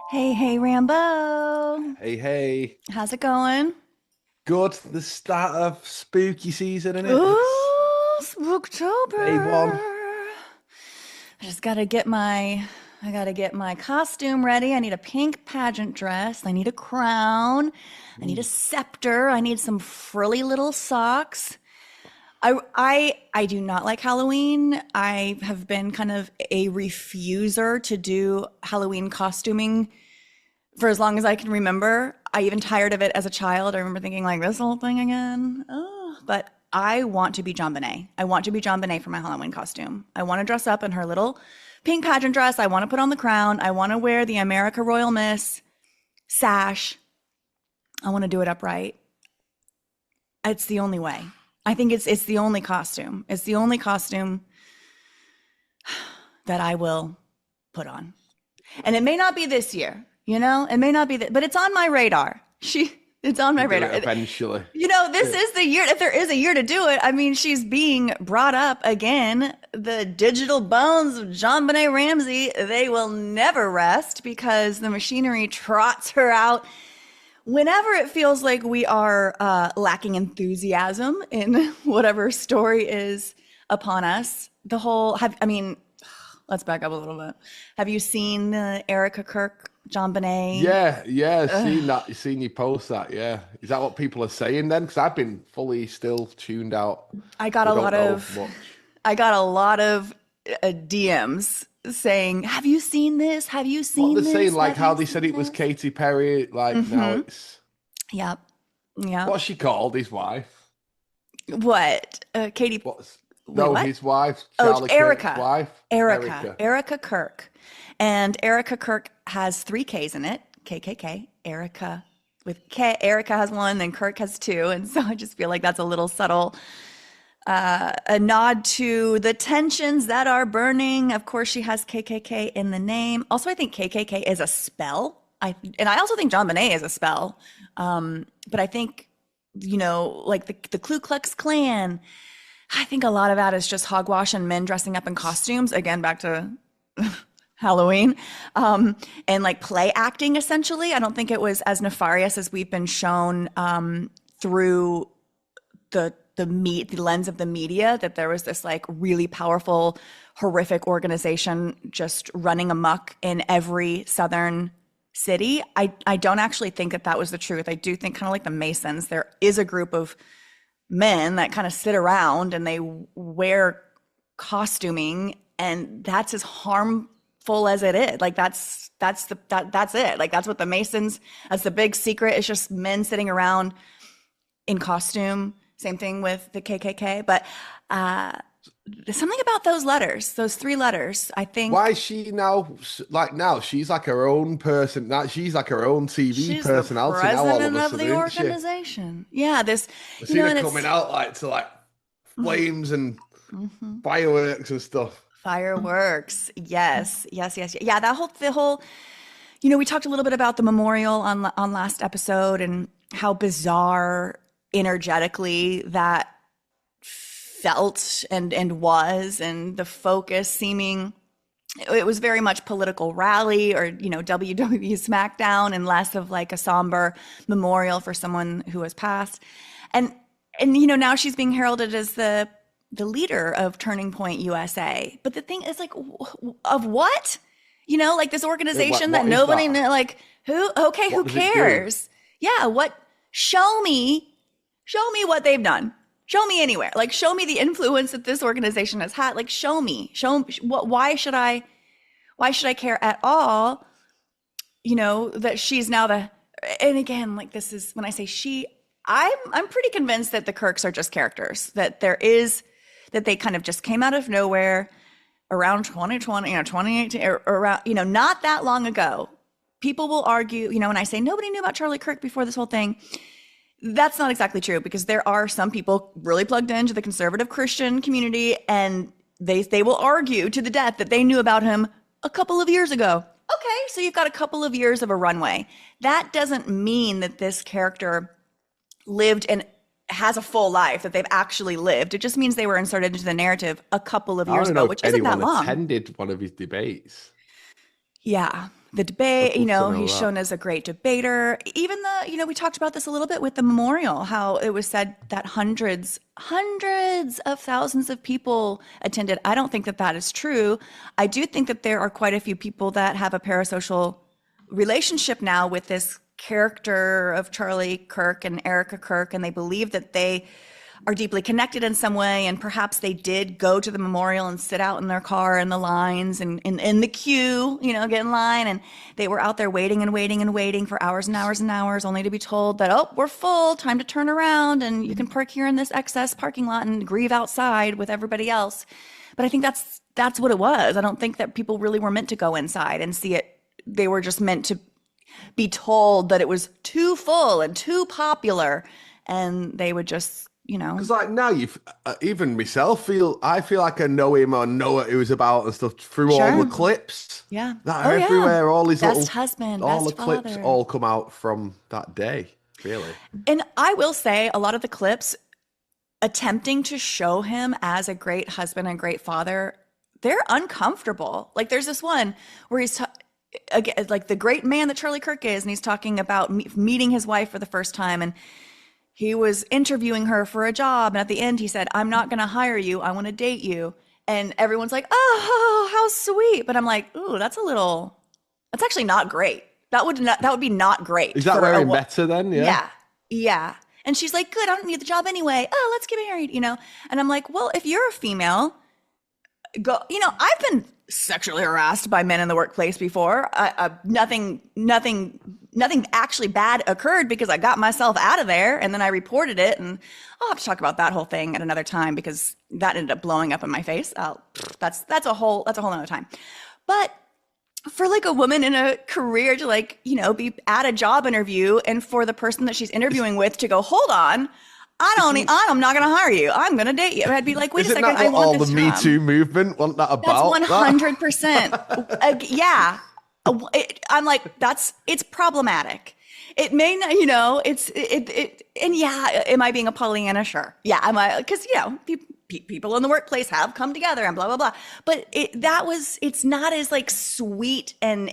Hey, hey, Rambo. Hey, hey. How's it going? Good. The start of spooky season, isn't it? It's Ooh, day one. Spooktober. I just gotta get my costume ready. I need a pink pageant dress. I need a crown. I need a Mm. scepter. I need some frilly little socks. I do not like Halloween. I have been kind of a refuser to do Halloween costuming for as long as I can remember. I even tired of it as a child. I remember thinking like this whole thing again. Oh, but I want to be JonBenet. I want to be JonBenet for my Halloween costume. I want to dress up in her little pink pageant dress. I want to put on the crown. I want to wear the America Royal Miss sash. I want to do it upright. It's the only way. I think it's the only costume. It's the only costume that I will put on. And it may not be this year, it may not be that, but it's on my radar. It's on my We'll do radar. it eventually. This is the year, if there is a year to do it. I mean, she's being brought up again. The digital bones of JonBenet Ramsey, they will never rest because the machinery trots her out whenever it feels like we are lacking enthusiasm in whatever story is upon us. Let's back up a little bit. Have you seen Erica Kirk, JonBenet? Yeah. Seen that. Seen you post that. Yeah. Is that what people are saying then? Because I've been fully still tuned out. I got I a don't lot know of much. I got a lot of DMs saying, "Have you seen this? Have you What seen they're saying, this? like Have how you they said seen it was this?" Katy Perry. Like now Mm-hmm. it's Yep. Yep. what's she called? His wife. What? Katie? What's Wait, no, what? his wife, Oh, Charlie Kirk's Erica. wife, Erica. Erica. Erica Kirk. And Erica Kirk has three K's in it. KKK. Erica with K. Erica has one, then Kirk has two. And so I just feel like that's a little subtle, a nod to the tensions that are burning. Of course, she has KKK in the name. Also, I think KKK is a spell. And I also think JonBenet is a spell. But I think, like the Ku Klux Klan, I think a lot of that is just hogwash and men dressing up in costumes. Again, back to Halloween, and like play acting, essentially. I don't think it was as nefarious as we've been shown through the lens of the media, that there was this like really powerful, horrific organization just running amok in every southern city. I don't actually think that was the truth. I do think, kind of like the Masons, there is a group of men that kind of sit around and they wear costuming, and that's as harmful as it is. Like that's it. Like that's what the Masons, that's the big secret. It's just men sitting around in costume. Same thing with the KKK. But there's something about those letters, those three letters, I Why think. is she now like now? She's like her own person. Now she's like her own TV She's the personality now. All of president a of sudden, the isn't she? organization. Yeah, this, I seen her and coming it's out like to like flames and mhm. fireworks and stuff. Fireworks. Yes, yes, yes. Yeah, the whole, we talked a little bit about the memorial on last episode and how bizarre energetically that felt and was, and the focus seeming, it was very much political rally or WWE SmackDown, and less of like a somber memorial for someone who has passed. And now she's being heralded as the leader of Turning Point USA. But the thing is, like, of what? Like this organization that What is nobody that? kn- like who? Okay, What who does it do? cares? Yeah, what? Show me what they've done. Show me anywhere. Like, show me the influence that this organization has had. Like, show what? Why should I care at all? That she's now the. And again, like this is when I say she. I'm pretty convinced that the Kirks are just characters. That they kind of just came out of nowhere around 2020, 2018, or around, not that long ago. People will argue, when I say nobody knew about Charlie Kirk before this whole thing, that's not exactly true, because there are some people really plugged into the conservative Christian community, and they will argue to the death that they knew about him a couple of years ago. Okay, so you've got a couple of years of a runway. That doesn't mean that this character lived and has a full life, that they've actually lived. It just means they were inserted into the narrative a couple of I years don't ago, know if which isn't that anyone long. attended one of his debates. Yeah. the debate, I'd love to know he's that. shown as a great debater. Even we talked about this a little bit with the memorial, how it was said that hundreds of thousands of people attended. I don't think that that is true. I do think that there are quite a few people that have a parasocial relationship now with this character of Charlie Kirk and Erica Kirk, and they believe that they are deeply connected in some way, and perhaps they did go to the memorial and sit out in their car in the lines and in the queue, get in line, and they were out there waiting and waiting and waiting for hours and hours and hours, only to be told that, oh, we're full, time to turn around, and you can park here in this excess parking lot and grieve outside with everybody else. But I think that's what it was. I don't think that people really were meant to go inside and see it. They were just meant to be told that it was too full and too popular, and they would just Because like now you've even myself I feel like I know him or know what he was about and stuff through all the clips. Yeah. That are everywhere. All these best husband, all best the clips father. all come out from that day. Really. And I will say a lot of the clips attempting to show him as a great husband and great father, they're uncomfortable. Like there's this one where he's again, like the great man that Charlie Kirk is, and he's talking about meeting his wife for the first time, and he was interviewing her for a job, and at the end he said, "I'm not going to hire you. I want to date you." And everyone's like, "Oh, how sweet!" But I'm like, "Ooh, that's actually not great. That would be not great." Is that where he met her then? Yeah. Yeah. And she's like, "Good. I don't need the job anyway. Oh, let's get married." And I'm like, "Well, if you're a female, go. I've been sexually harassed by men in the workplace before. Nothing actually bad occurred because I got myself out of there, and then I reported it, and I'll have to talk about that whole thing at another time because that ended up blowing up in my face. That's a whole nother time. But for like a woman in a career to be at a job interview, and for the person that she's interviewing with to go, "Hold on, I'm not going to hire you. I'm going to date you." I'd be like, "Wait a second, Isn't that I what want all this the Me job." Too movement want that about? That's 100%. Yeah. I'm like, it's problematic. It may not, and yeah, am I being a Pollyanna? Sure. Yeah, am I? Because, people in the workplace have come together and blah, blah, blah. But it's not as like sweet and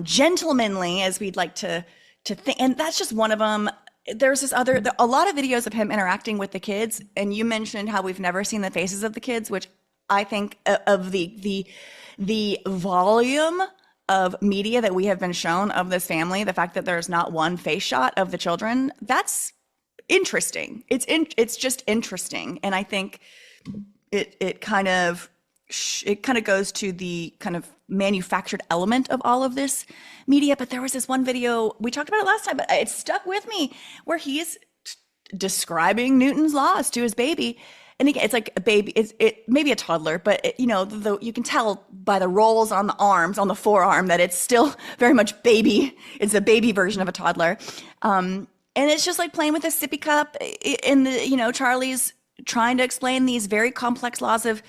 gentlemanly as we'd like to think. And that's just one of them. There's a lot of videos of him interacting with the kids. And you mentioned how we've never seen the faces of the kids, which I think of the volume of media that we have been shown of this family, the fact that there's not one face shot of the children, that's interesting. It's just interesting. And I think it kind of goes to the kind of manufactured element of all of this media. But there was this one video, we talked about it last time, but it stuck with me, where he's describing Newton's laws to his baby. And again, it's like a baby, it maybe a toddler, but you can tell by the rolls on the arms, on the forearm, that it's still very much baby. It's a baby version of a toddler. And it's just like playing with a sippy cup in Charlie's trying to explain these very complex laws of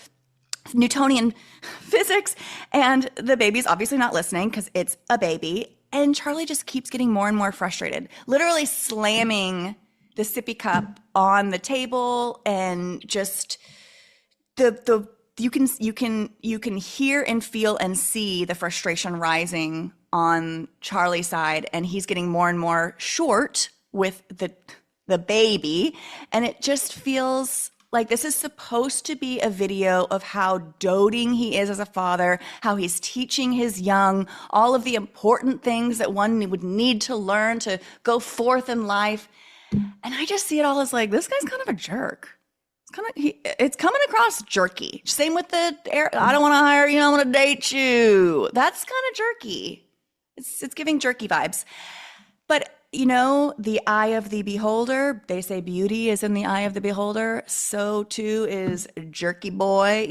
Newtonian physics. And the baby's obviously not listening because it's a baby. And Charlie just keeps getting more and more frustrated, literally slamming the sippy cup on the table, and just you can hear and feel and see the frustration rising on Charlie's side, and he's getting more and more short with the baby. And it just feels like this is supposed to be a video of how doting he is as a father, how he's teaching his young all of the important things that one would need to learn to go forth in life. And I just see it all as like, this guy's kind of a jerk. It's coming across jerky. Same with I don't want to hire you, I want to date you. That's kind of jerky. It's giving jerky vibes. But the eye of the beholder, they say beauty is in the eye of the beholder. So too is jerky boy,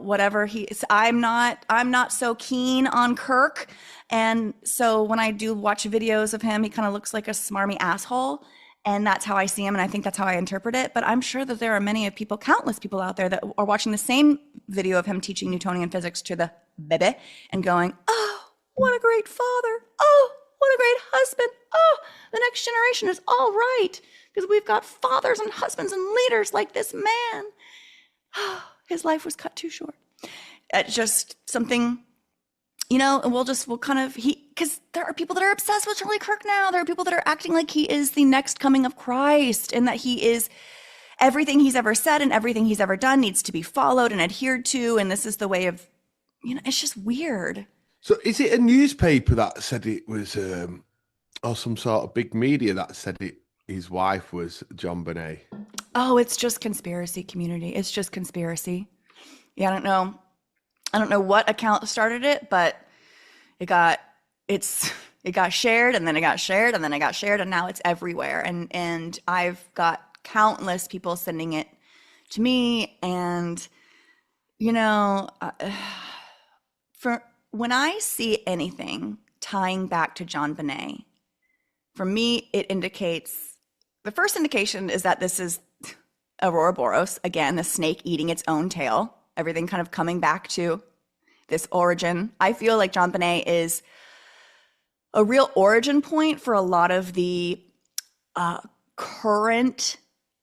whatever he is. I'm not so keen on Kirk. And so when I do watch videos of him, he kind of looks like a smarmy asshole. And that's how I see him, and I think that's how I interpret it. But I'm sure that there are countless people out there that are watching the same video of him teaching Newtonian physics to the baby and going, "Oh, what a great father. Oh, what a great husband. Oh, the next generation is all right because we've got fathers and husbands and leaders like this man. Oh, his life was cut too short." It's just something and we'll kind of, because there are people that are obsessed with Charlie Kirk now. There are people that are acting like he is the next coming of Christ, and that he is everything he's ever said and everything he's ever done needs to be followed and adhered to. And this is the way of, it's just weird. So is it a newspaper that said it was, or some sort of big media that said his wife was JonBenet? Oh, it's just conspiracy community. It's just conspiracy. Yeah, I don't know. I don't know what account started it, but it got shared, and then it got shared, and then it got shared, and now it's everywhere. And I've got countless people sending it to me, and for when I see anything tying back to JonBenet, for me it indicates, the first indication is that this is Ouroboros, again, the snake eating its own tail, everything kind of coming back to this origin. I feel like JonBenet is a real origin point for a lot of the current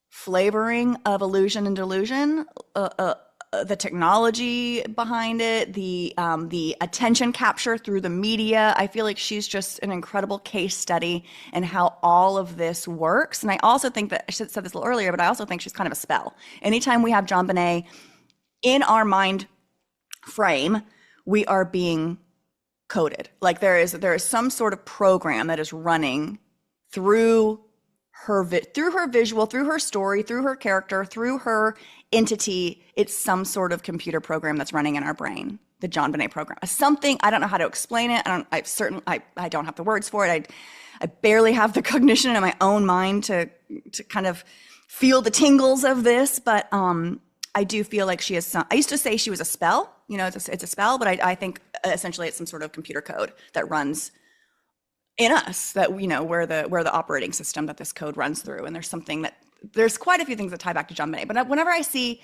flavoring of illusion and delusion, the technology behind it, the attention capture through the media. I feel like she's just an incredible case study in how all of this works. And I also think that, I should have said this a little earlier, but I also think she's kind of a spell. Anytime we have JonBenet in our mind frame, we are being coded. Like there is some sort of program that is running through her visual, through her story, through her character, through her entity. It's some sort of computer program that's running in our brain, the JonBenet program. Something, I don't know how to explain it. I don't have the words for it. I barely have the cognition in my own mind to kind of feel the tingles of this, but I do feel like she is some, I used to say she was a spell, it's a spell, but I think essentially it's some sort of computer code that runs in us, that where the operating system that this code runs through. And there's quite a few things that tie back to JonBenet. But whenever I see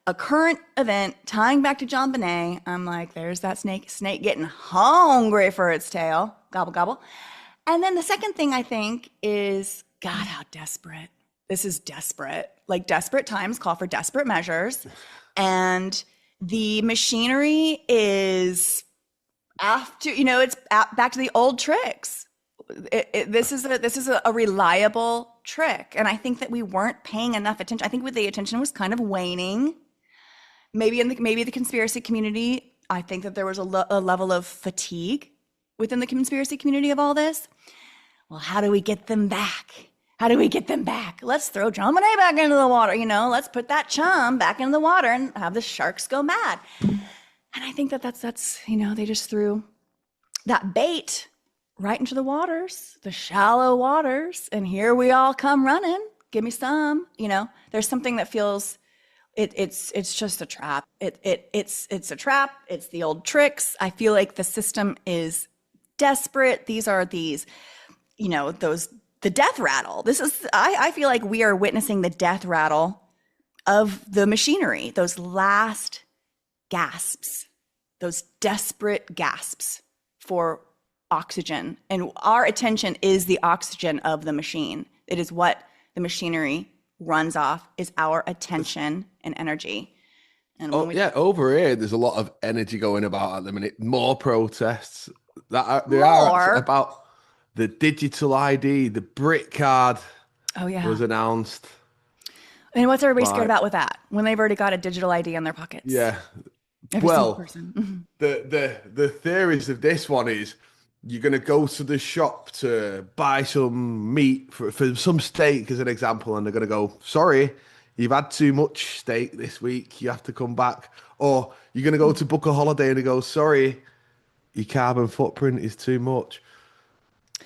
a current event tying back to JonBenet, I'm like, there's that snake getting hungry for its tail, gobble gobble. And then the second thing I think is, God, how desperate. This is desperate. Like, desperate times call for desperate measures, and the machinery is after, it's back to the old tricks. This is a reliable trick, and I think that we weren't paying enough attention. I think the attention was kind of waning. Maybe the conspiracy community. I think that there was a level of fatigue within the conspiracy community of all this. Well, how do we get them back? How do we get them back? Let's throw JonBenet back into the water. Let's put that chum back into the water and have the sharks go mad. And I think that's they just threw that bait right into the waters, the shallow waters, and here we all come running. Give me some. There's something that feels it's just a trap. It's a trap. It's the old tricks. I feel like the system is desperate. These are the death rattle. I feel like we are witnessing the death rattle of the machinery, those last gasps, those desperate gasps for oxygen. And our attention is the oxygen of the machine. It is what the machinery runs off, is our attention and energy. And over here, there's a lot of energy going about at the minute. More protests. There More? are about the digital ID, the brick card. Oh yeah, was announced. And what's everybody scared about with that? When they've already got a digital ID in their pockets. Yeah. Every single person. The theories of this one is you're going to go to the shop to buy some meat for some steak, as an example, and they're going to go, sorry, you've had too much steak this week, you have to come back. Or you're going to go to book a holiday and they go, sorry, your carbon footprint is too much.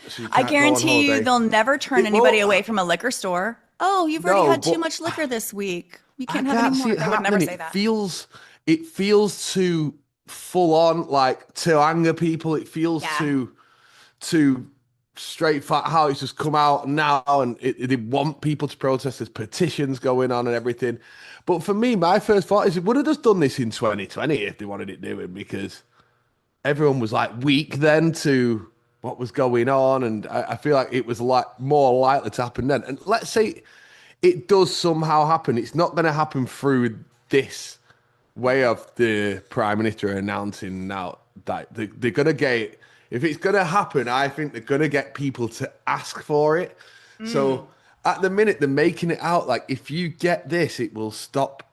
So I guarantee you they'll never turn anybody away from a liquor store. Oh, you've already had too much liquor this week. You can't have any more. They would never say that. It feels too full on, like to anger people. It feels too straight for how it's just come out now, and they want people to protest. There's petitions going on and everything. But for me, my first thought is it would have just done this in 2020 if they wanted it doing, because everyone was like weak then to what was going on, and I feel like it was like more likely to happen then. And let's say it does somehow happen. It's not going to happen through this way of the Prime Minister announcing now that they're gonna get, if it's gonna happen, I think they're gonna get people to ask for it. So at the minute they're making it out like if you get this, it will stop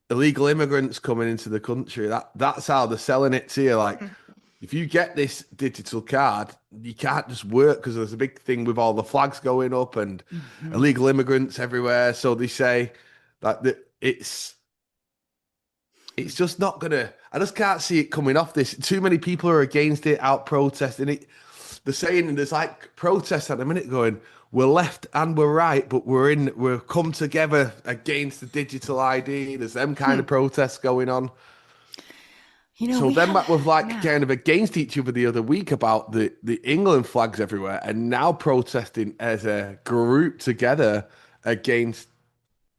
illegal immigrants coming into the country. That's how they're selling it to you. Like if you get this digital card, you can't just work because there's a big thing with all the flags going up and illegal immigrants everywhere. So they say that it's just not gonna. I just can't see it coming off this. Too many people are against it, out protesting it. They're saying there's like protests at the minute going, we're left and we're right, but we're come together against the digital ID. There's them kind of protests going on. You know, So then that was like kind of against each other the other week about the England flags everywhere, and now protesting as a group together against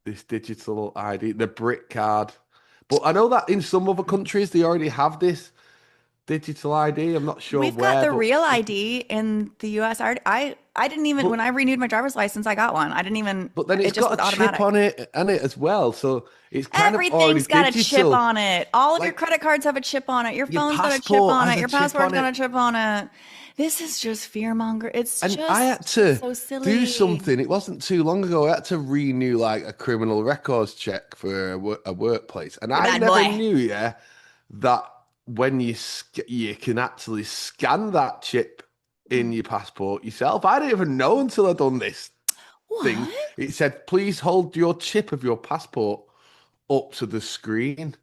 this digital ID, the Brit card. But I know that in some other countries they already have this digital ID. I'm not sure we've where. got the real ID in the US. I didn't even, when I renewed my driver's license, I got one. I didn't even. But then it's got a chip on it as well, so it's kind of already Everything's got a digital. chip on it. All of your Like, credit cards have a chip on it. Your phone's got a chip passport on has it. a Your chip passport's on got it. a chip on it. This is just fearmonger. It's And just I had to so silly. do something. It wasn't too long ago. I had to renew like a criminal records check for a workplace, and I bad never boy. knew, that when you can actually scan that chip in your passport yourself. I didn't even know until I'd done this thing. What? It said, "Please hold your chip of your passport up to the screen."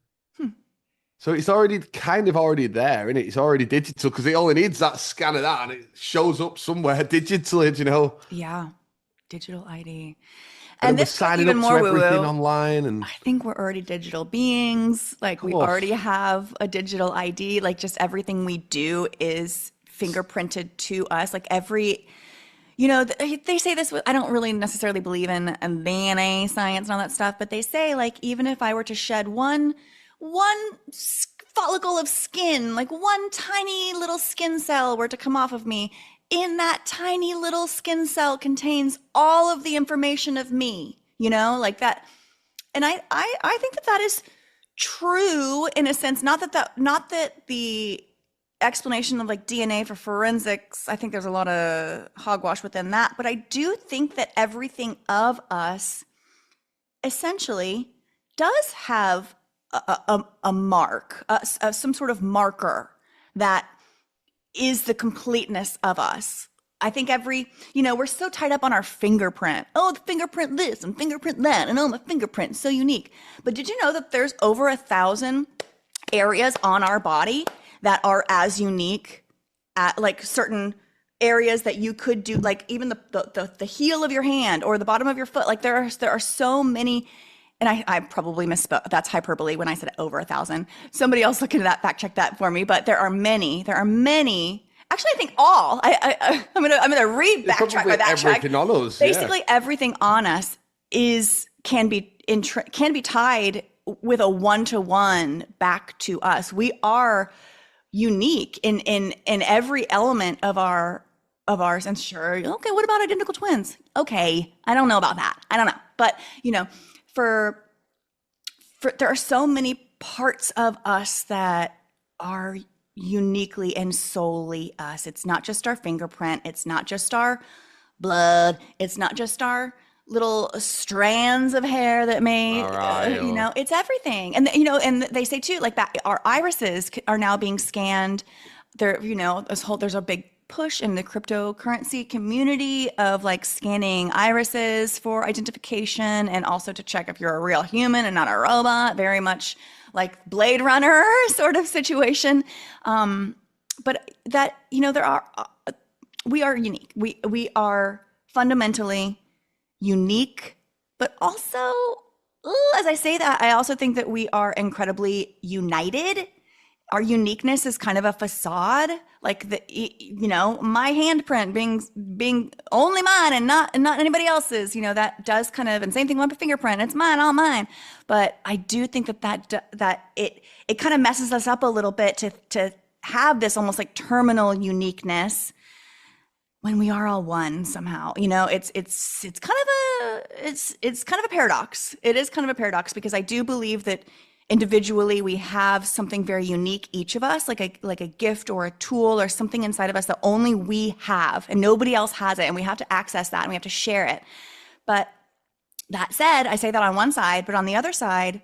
So it's already kind of already there, and it's already digital because it only needs that scan of that, and it shows up somewhere digitally. You know. Yeah. Digital ID. And And we're this goes signing even up more to everything woo-woo. online, and I think we're already digital beings. Like we course. already have a digital ID. Like just everything we do is fingerprinted to us. Like every, they say this, I don't really necessarily believe in DNA science and all that stuff, but they say like, even if I were to shed one follicle of skin, like one tiny little skin cell were to come off of me, in that tiny little skin cell contains all of the information of me, like that. And I think that is true in a sense, not that the explanation of like DNA for forensics, I think there's a lot of hogwash within that, but I do think that everything of us essentially does have a mark, some sort of marker that is the completeness of us. I think we're so tied up on our fingerprint. Oh, the fingerprint this and fingerprint that, and oh, my fingerprint is so unique. But did you know that there's over 1,000 areas on our body that are as unique at like certain areas that you could do, like even the heel of your hand or the bottom of your foot. Like there are so many. And I probably misspoke. That's hyperbole when I said over 1,000. Somebody else look into that, fact check that for me. But there are many. Actually, I think all. I'm gonna backtrack my backtrack. Everything on us. Basically, everything on us can be tied with a one-to-one back to us. We are unique in every element of ours. And sure, okay, what about identical twins? Okay, I don't know about that. I don't know, but for there are so many parts of us that are uniquely and solely us. It's not just our fingerprint. It's not just our blood. It's not just our little strands of hair that may, it's everything. And, and they say too, like that our irises are now being scanned. There's a big push in the cryptocurrency community of like scanning irises for identification and also to check if you're a real human and not a robot, very much like Blade Runner sort of situation. But that, we are unique. We are fundamentally unique, but also, as I say that, I also think that we are incredibly united. Our uniqueness is kind of a facade, like my handprint being only mine and not anybody else's. That does kind of, and same thing with my fingerprint. It's mine, all mine. But I do think that it kind of messes us up a little bit to have this almost like terminal uniqueness when we are all one somehow. It's kind of a paradox. It is kind of a paradox because I do believe that individually we have something very unique, each of us, like a gift or a tool or something inside of us that only we have and nobody else has it, and we have to access that and we have to share it. But that said, I say that on one side, but on the other side,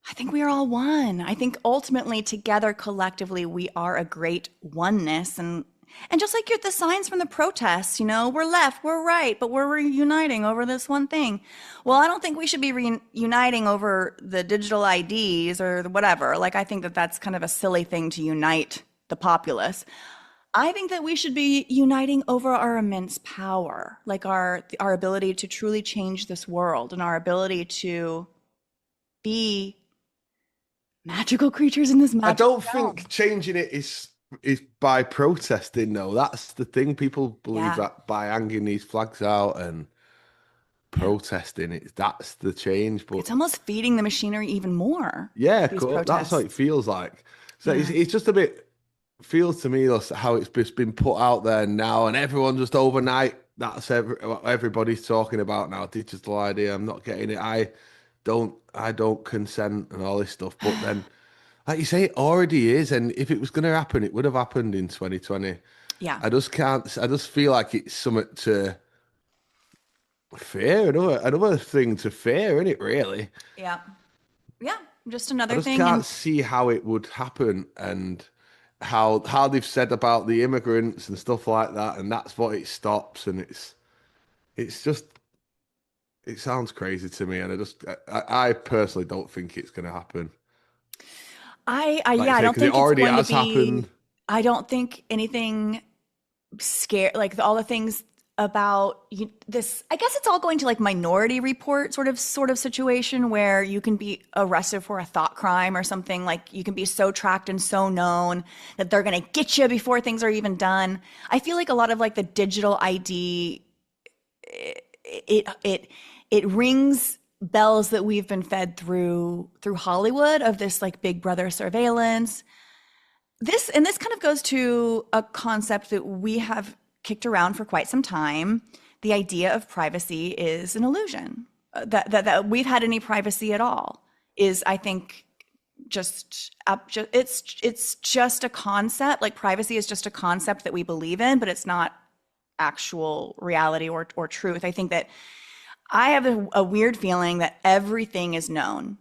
I think we are all one. I think ultimately together collectively we are a great oneness. And just like the signs from the protests, we're left, we're right, but we're reuniting over this one thing. Well, I don't think we should be reuniting over the digital IDs or whatever. Like, I think that that's kind of a silly thing to unite the populace. I think that we should be uniting over our immense power, like our ability to truly change this world and our ability to be magical creatures in this magical I don't realm. think changing it is by protesting, though. That's the thing. People believe Yeah, that by hanging these flags out and yeah. protesting, that's the change. But It's almost feeding the machinery even more, yeah, these cool. That's what protests. it feels like. So Yeah. it's just a bit feels to me that's how it's just been put out there now, and everyone just overnight. That's what everybody's talking about now. Digital ID. I'm not getting it. I don't consent and all this stuff. But then, like you say, it already is. And if it was going to happen, it would have happened in 2020. Yeah. I just can't. I just feel like it's something to fear. Another thing to fear, isn't it? Really. Yeah. Yeah. Just I another just thing. And can't see how it would happen and how they've said about the immigrants and stuff like that, and that's what it stops. And it's just it sounds crazy to me, and I personally don't think it's going to happen. Like I yeah, I say, don't because it think it's already going to has be, happened. I don't think anything scare, like all the things about this, I guess it's all going to like Minority Report sort of situation where you can be arrested for a thought crime or something. Like you can be so tracked and so known that they're going to get you before things are even done. I feel like a lot of like the digital ID, it it rings bells that we've been fed through Hollywood of this like Big Brother surveillance. This kind of goes to a concept that we have kicked around for quite some time. The idea of privacy is an illusion. That we've had any privacy at all is, I think, it's just a concept. Like privacy is just a concept that we believe in, but it's not actual reality or truth. I think that I have a weird feeling that everything is known.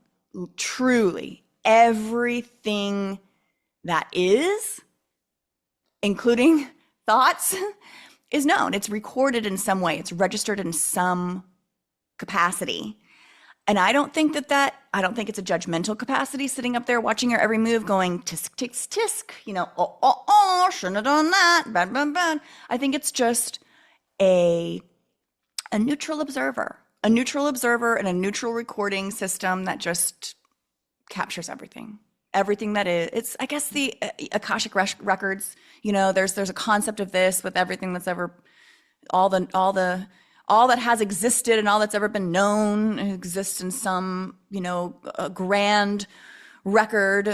Truly, everything that is, including thoughts, is known. It's recorded in some way. It's registered in some capacity. And I don't think I don't think it's a judgmental capacity sitting up there watching your every move going tisk, tisk, tisk, shouldn't have done that, bad, bad, bad. I think it's just a neutral observer, and a neutral recording system that just captures everything that is. It's, I guess, the Akashic records. There's a concept of this with everything that's ever, all that has existed and all that's ever been known exists in some, a grand record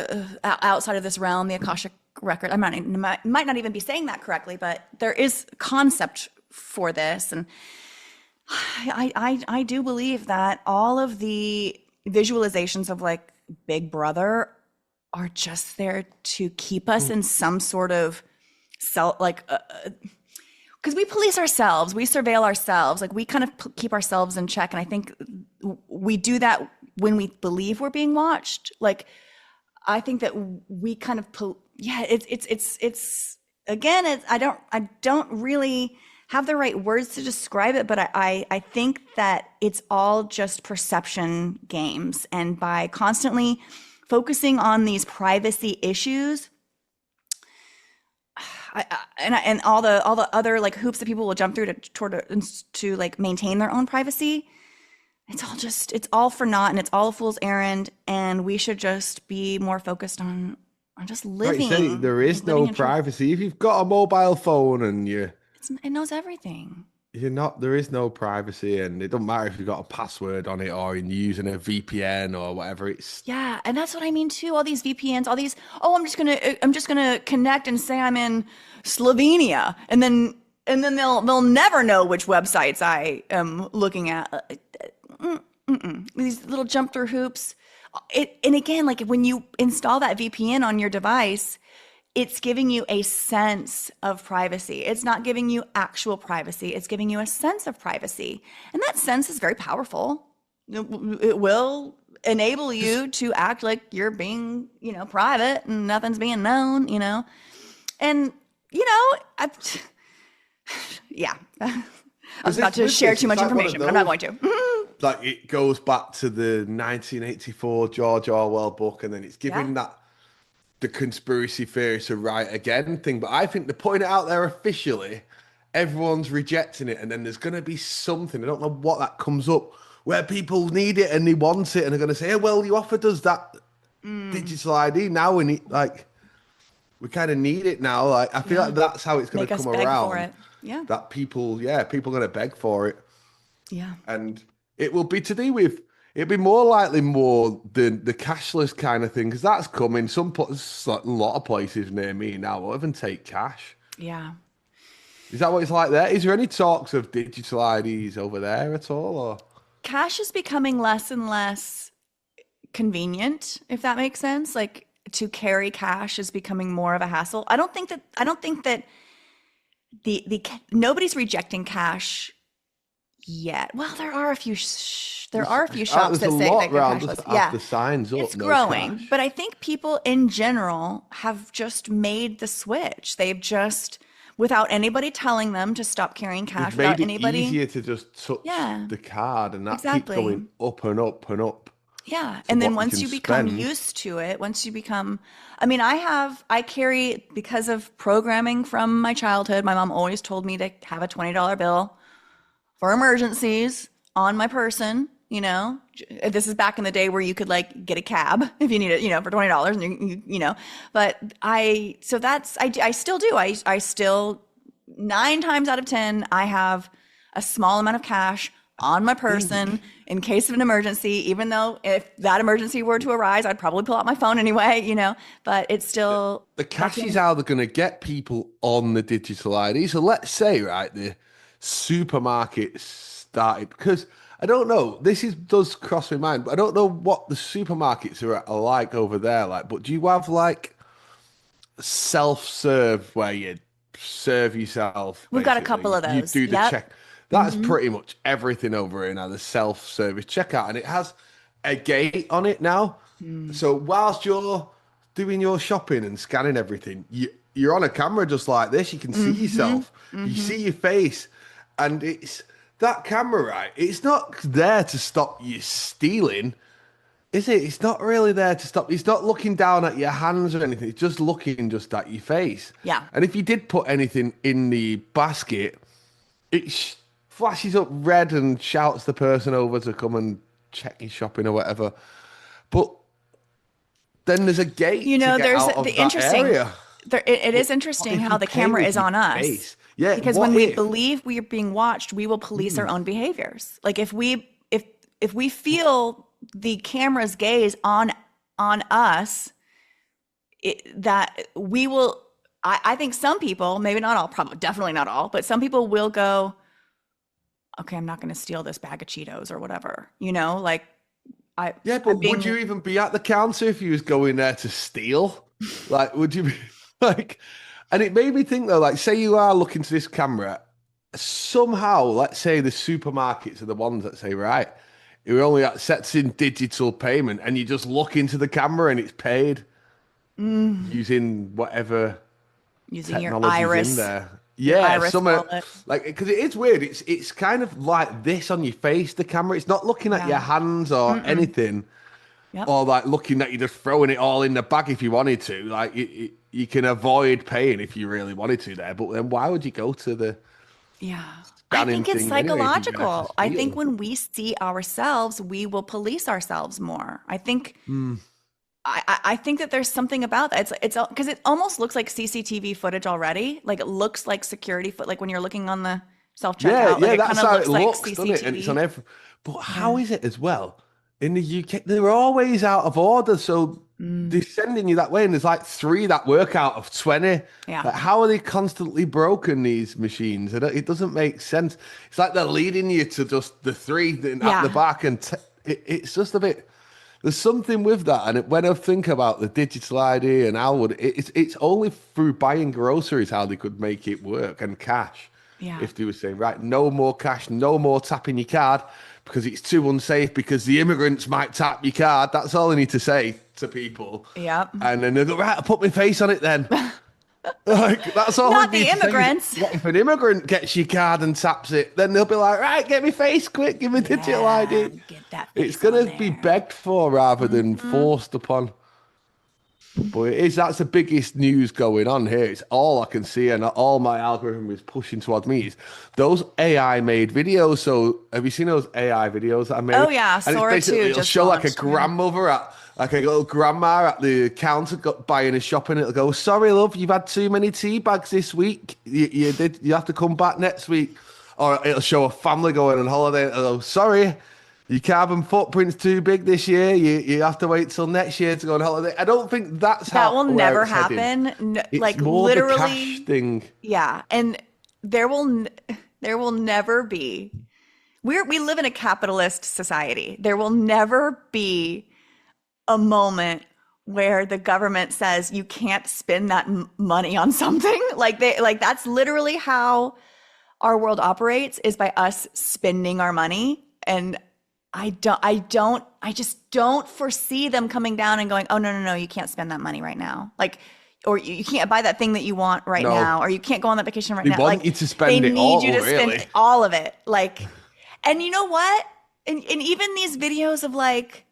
outside of this realm, the Akashic record. I might not even be saying that correctly, but there is concept for this. And I do believe that all of the visualizations of like Big Brother are just there to keep us in some sort of because we police ourselves, we surveil ourselves, like we kind of keep ourselves in check. And I think we do that when we believe we're being watched. Like, I think that we kind of, it's again, I don't really have the right words to describe it, but I think that it's all just perception games. And by constantly focusing on these privacy issues, and all the other like hoops that people will jump through to like maintain their own privacy, it's all for naught, and it's all a fool's errand. And we should just be more focused on just Like you say, living, there like is living no in truth. privacy. If you've got a mobile phone and It knows everything. there is no privacy, and it doesn't matter if you've got a password on it or you're using a VPN or whatever. It's Yeah, and that's what I mean too. All these VPNs, all these. Oh, I'm just gonna connect and say I'm in Slovenia, and then they'll never know which websites I am looking at. These little jump through hoops. And again, like when you install that VPN on your device, it's giving you a sense of privacy. It's not giving you actual privacy. It's giving you a sense of privacy. And that sense is very powerful. It will enable you to act like you're being, private and nothing's being known, And, yeah. I was about to share too much information, but I'm not going to. Like it goes back to the 1984 George Orwell book, and then it's giving that the conspiracy theorists are right again thing. But I think they're putting it out there officially. Everyone's rejecting it, and then there's going to be something. I don't know what that comes up where people need it and they want it, and they're going to say, "Hey, well, you offered us that digital ID. Now we need we kind of need it now." Like I feel like that's how it's going to come around. For it. Yeah, that people are going to beg for it. Yeah, and it will be to do with. It'd be more likely the cashless kind of thing, because that's coming. A lot of places near me now won't even take cash. Yeah. Is that what it's like there? Is there any talks of digital IDs over there at all? Or cash is becoming less and less convenient, if that makes sense. Like to carry cash is becoming more of a hassle. I don't think that nobody's rejecting cash yet. Well, there are a few shops that say they go cashless. Yeah, the signs up. It's growing, but I think people in general have just made the switch. They've just, without anybody telling them to stop carrying cash, without anybody, easier to just touch the card and that keep going up and up and up. Yeah, and then once you become used to it, I carry, because of programming from my childhood, my mom always told me to have a $20 bill for emergencies on my person. This is back in the day where you could like get a cab if you need it, for $20, and but I still do. I still 9 times out of 10, I have a small amount of cash on my person in case of an emergency, even though if that emergency were to arise, I'd probably pull out my phone anyway, but it's still. The cash is how they're going to get people on the digital ID. So let's say, right, the supermarkets started, because I don't know, does cross my mind, but I don't know what the supermarkets are like over there. But do you have like self-serve where you serve yourself? We've got a couple of those. You do the check. That's pretty much everything over here now, the self-service checkout. And it has a gate on it now. So whilst you're doing your shopping and scanning everything, you're on a camera just like this. You can see yourself. You see your face. And it's that camera, right? It's not there to stop you stealing, is it? It's not really there to stop. It's not looking down at your hands or anything. It's just looking at your face. Yeah. And if you did put anything in the basket, it flashes up red and shouts the person over to come and check your shopping or whatever. But then there's a gate. There's out of the that interesting. Area. It is interesting how the camera is on us. Face? Yeah, because when we believe we are being watched, we will police our own behaviors. Like if we feel the camera's gaze on us, that we will. I think some people, maybe not all, probably definitely not all, but some people will go, okay, I'm not going to steal this bag of Cheetos or whatever. Would you even be at the counter if you was going there to steal? Would you be like? And it made me think though, say you are looking to this camera, somehow, let's say the supermarkets are the ones that say, right, we're only accepting digital payment, and you just look into the camera and it's paid using whatever your iris in there. Yeah, because it is weird. It's kind of like this on your face, the camera. It's not looking at your hands or anything. Yep. Or looking at you just throwing it all in the bag if you wanted to. You can avoid paying if you really wanted to there. But then why would you go to the I think it's psychological. I think when we see ourselves, we will police ourselves more. I think I think that there's something about that. It's because it almost looks like CCTV footage already. Like it looks like security foot. Like when you're looking on the self-checkout. Yeah, that's how it looks, doesn't it? And it's on every. But how is it as well? In the UK, they're always out of order. So they're sending you that way, and there's 3 that work out of 20. Yeah. How are they constantly broken, these machines? It doesn't make sense. It's like they're leading you to just the 3 at the back, and it's just a bit. there's something with that. And when I think about the digital ID and how would it's only through buying groceries how they could make it work and cash. Yeah. If they were saying, right, no more cash, no more tapping your card because it's too unsafe because the immigrants might tap your card. That's all I need to say to people. Yep. And then they'll go, right, I'll put my face on it then. Like, that's all I Not need the to say. immigrants. What if an immigrant gets your card and taps it? Then they'll be like, right, get me face quick, give me digital ID. Get that It's face going on to be there. begged for rather than forced upon. But that's the biggest news going on here. It's all I can see, and all my algorithm is pushing towards me is those AI made videos. So have you seen those AI videos that I made? Oh yeah, And it's Sora basically, 2 it'll just show like a launched. grandmother at like a little grandma at the counter buying a shopping. It'll go, sorry, love, you've had too many tea bags this week. You have to come back next week. Or it'll show a family going on holiday. It'll go, sorry, your carbon footprint's too big this year. You have to wait till next year to go on holiday. I don't think that's That will where never it's heading. happen. It's Like more literally, the cash thing. yeah. And there will never be. We live in a capitalist society. There will never be a moment where the government says you can't spend that money on something. Like that's literally how our world operates, is by us spending our money. And I just don't foresee them coming down and going, oh, no, you can't spend that money right now. Like, or you can't buy that thing that you want right No. now, or you can't go on that vacation right They now. want Like, you to spend they it need all, you to really. spend all of it. Like, and you know what? And even these videos of like,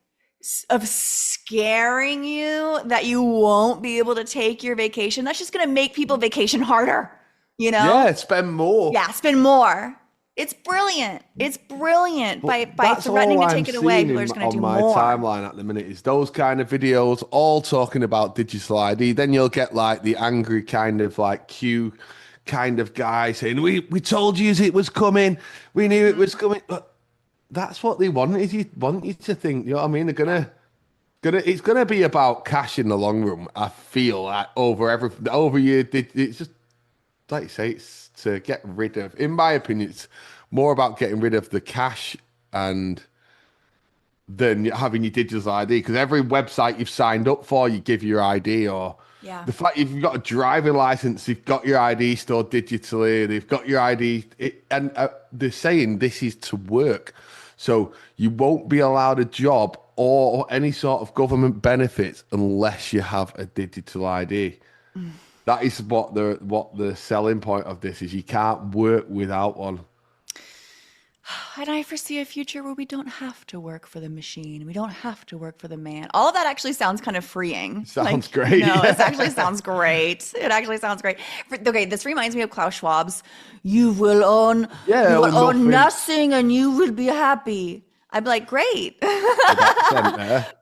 of scaring you that you won't be able to take your vacation, that's just going to make people vacation harder, you know? Yeah, spend more. Yeah, spend more. It's brilliant. It's brilliant. By That's threatening all to I'm take it away, seeing people are just going to on do my more. timeline at the minute is those kind of videos all talking about digital ID. Then you'll get like the angry kind of like Q kind of guy saying, we told you it was coming. We knew it was coming. But that's what they wanted. You want you to think, you know what I mean? They're it's gonna be about cash in the long run. I feel like over you. It's just like you say, it's to get rid of. In my opinion, it's more about getting rid of the cash and than having your digital ID. Because every website you've signed up for, you give your ID, or Yeah. the fact you've got a driving license, you've got your ID stored digitally. They've got your ID, and they're saying this is to work. So you won't be allowed a job or any sort of government benefits unless you have a digital ID. That is what the selling point of this is. You can't work without one. And I foresee a future where we don't have to work for the machine. We don't have to work for the man. All of that actually sounds kind of freeing. Sounds great. No, Yeah. it actually sounds great. It actually sounds great. Okay, this reminds me of Klaus Schwab's, you will own nothing and you will be happy. I'd be like, great.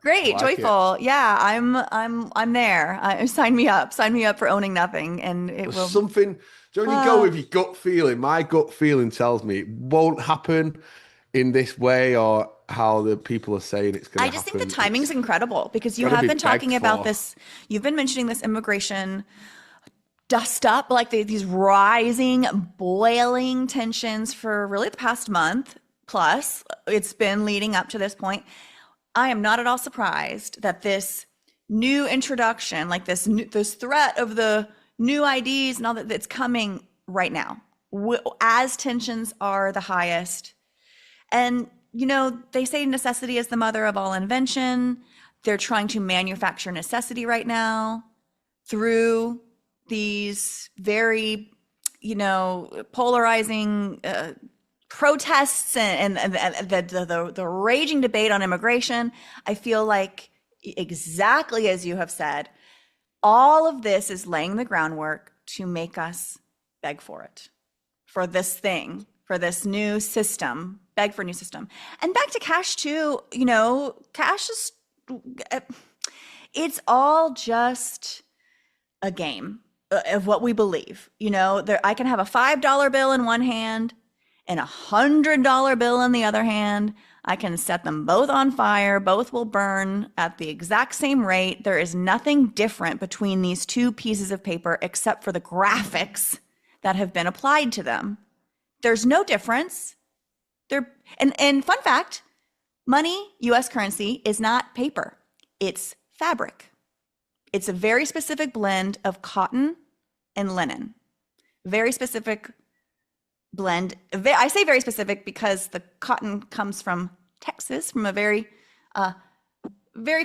Great, Like joyful. Yeah, I'm there. Sign me up. Sign me up for owning nothing, and it will. Something. Do you go with your gut feeling? My gut feeling tells me it won't happen in this way, or how the people are saying it's going to happen. I just think the timing's incredible, because you gotta have be been talking begged about for. this. You've been mentioning this immigration dust up, like these rising, boiling tensions for really the past month. Plus, it's been leading up to this point. I am not at all surprised that this new introduction, like this threat of the new IDs and all that's coming right now, as tensions are the highest. And, you know, they say necessity is the mother of all invention. They're trying to manufacture necessity right now through these very, polarizing protests and the raging debate on immigration. I feel like, exactly as you have said, all of this is laying the groundwork to make us beg for it, for this thing, for this new system, beg for a new system. And back to cash too, cash is, it's all just a game of what we believe. I can have a $5 bill in one hand and a $100 bill in the other hand. I can set them both on fire. Both will burn at the exact same rate. There is nothing different between these two pieces of paper except for the graphics that have been applied to them. There's no difference. And fun fact, Money, US currency, is not paper. It's fabric. It's a very specific blend of cotton and linen. Very specific blend. I say very specific because the cotton comes from Texas, from a very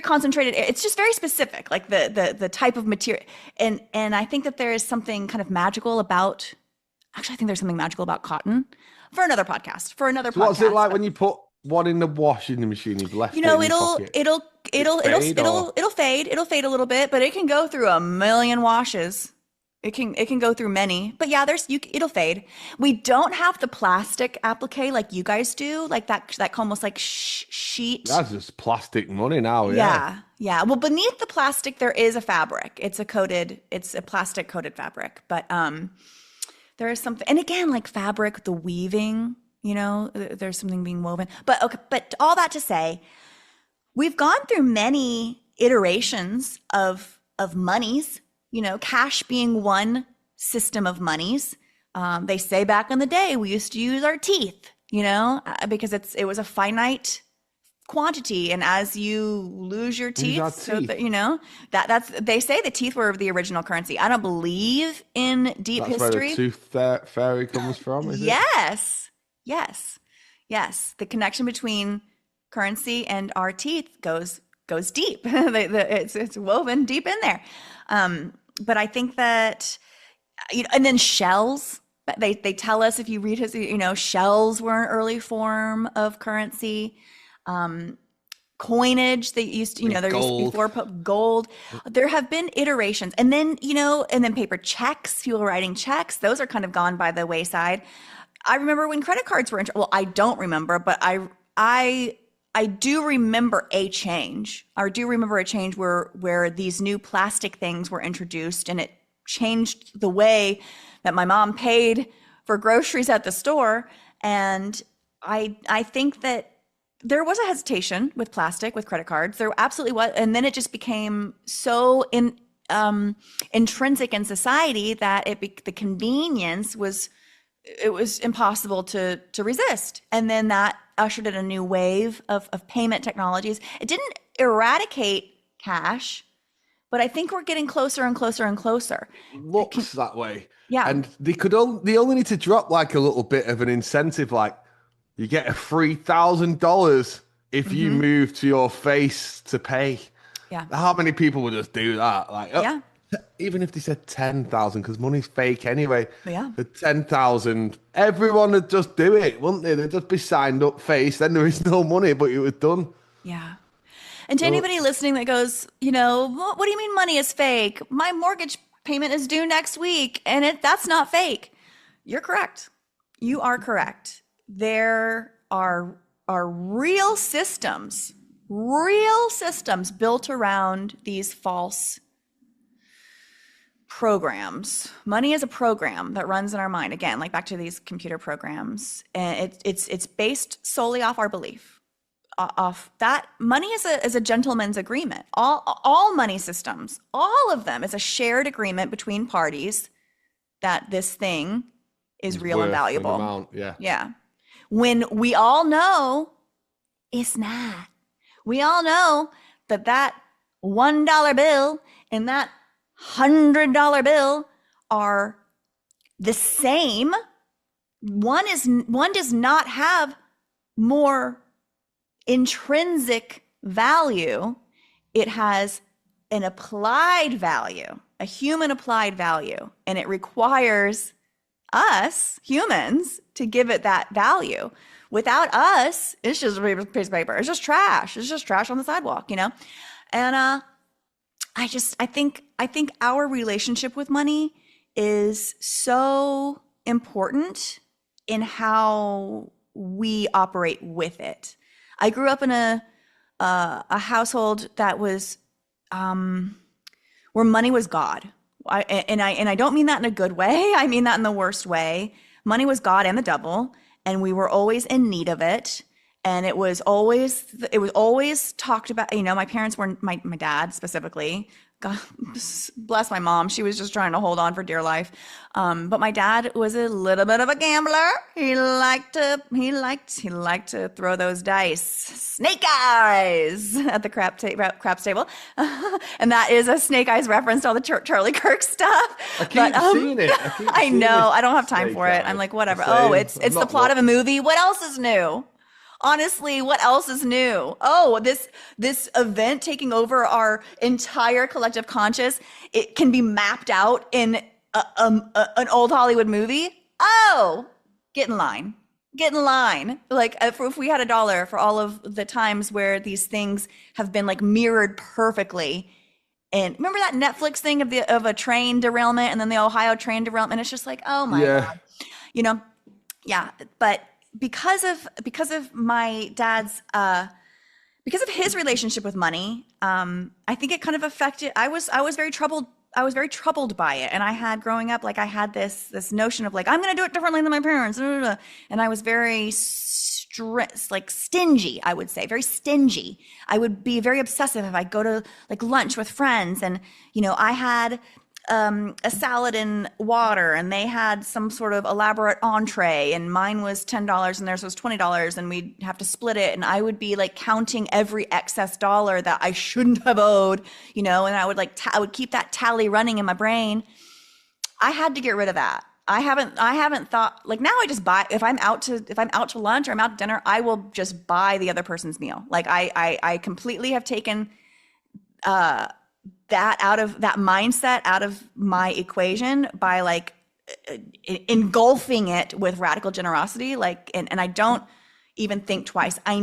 concentrated. It's just very specific, like the type of material. And I think that there is something kind of magical about. Actually, I think there's something magical about cotton. For another podcast. What's it like when you put one in the washing machine? You've left it in your pocket? It'll fade. It'll fade a little bit, but it can go through a million washes. It can go through many, but yeah, it'll fade. We don't have the plastic applique like you guys do, like that almost like sheet. That's just plastic money now. Yeah. Well, beneath the plastic there is a fabric. It's a plastic coated fabric, but there is something, and again, like fabric, the weaving. There's something being woven. But okay, but all that to say, we've gone through many iterations of monies. Cash being one system of monies. They say back in the day, we used to use our teeth, because it was a finite quantity. And as you lose your teeth, they say the teeth were the original currency. I don't believe in deep history. That's where the tooth fairy comes from, is it? Yes. The connection between currency and our teeth goes deep. It's woven deep in there. But I think that, and then shells, they tell us, if you read history, shells were an early form of currency. Coinage, they used to, there used to be before gold. There have been iterations, and then, and then paper checks, people writing checks, those are kind of gone by the wayside. I remember when credit cards were, well, I don't remember, but I do remember a change. I do remember a change where these new plastic things were introduced, and it changed the way that my mom paid for groceries at the store. And I think that there was a hesitation with plastic, with credit cards. There absolutely was. And then it just became so intrinsic in society that the convenience was impossible to resist. And then that ushered in a new wave of payment technologies. It didn't eradicate cash, but I think we're getting closer and closer and closer. Looks that way. Yeah. And they only need to drop like a little bit of an incentive, like you get a $3,000 if you move to your face to pay. Yeah. How many people would just do that? Like, even if they said 10,000, because money's fake anyway. Yeah. The 10,000, everyone would just do it, wouldn't they? They'd just be signed up face. Then there is no money, but it was done. Yeah. And to anybody listening that goes, what do you mean money is fake? My mortgage payment is due next week, and that's not fake. You're correct. You are correct. There are real systems built around these false programs. Money is a program that runs in our mind. Again, like back to these computer programs, and it's based solely off our belief. Off that money is a gentleman's agreement. All money systems, all of them, is a shared agreement between parties that this thing is real and valuable. Amount, yeah. When we all know it's not. We all know that $1 bill and that $100 bill are the same. One does not have more intrinsic value. It has an applied value, a human applied value, and it requires us humans to give it that value. Without us, it's just a piece of paper. It's just trash. It's just trash on the sidewalk, And I think our relationship with money is so important in how we operate with it. I grew up in a household that was where money was God. I don't mean that in a good way. I mean that in the worst way. Money was God and the devil, and we were always in need of it. And it was always talked about. My parents were, my dad specifically God bless my mom. She was just trying to hold on for dear life. But my dad was a little bit of a gambler. He liked to throw those dice, snake eyes at the craps table, and that is a snake eyes reference to all the Charlie Kirk stuff. I keep seeing it. I know. I don't have time for it. I'm like, whatever. Oh, it's the plot of a movie. What else is new? Honestly, what else is new? Oh, this event taking over our entire collective conscious, it can be mapped out in an old Hollywood movie. Oh, get in line. Get in line. Like if we had $1 for all of the times where these things have been like mirrored perfectly. And remember that Netflix thing of a train derailment and then the Ohio train derailment? It's just like, oh my God. You know, yeah, but because of my dad's because of his relationship with money, I think it kind of affected. I was very troubled. I was very troubled by it, and I had growing up, like I had this notion of like I'm going to do it differently than my parents, and I was very like stingy. I would say very stingy. I would be very obsessive if I go to like lunch with friends, and I had a salad and water, and they had some sort of elaborate entree, and mine was $10 and theirs was $20, and we'd have to split it, and I would be like counting every excess dollar that I shouldn't have owed, and I would I would keep that tally running in my brain. I had to get rid of that. I haven't thought, like now I just buy, if I'm out to lunch or I'm out to dinner, I will just buy the other person's meal. Like I completely have taken that mindset out of my equation by like engulfing it with radical generosity. Like, and I don't even think twice. I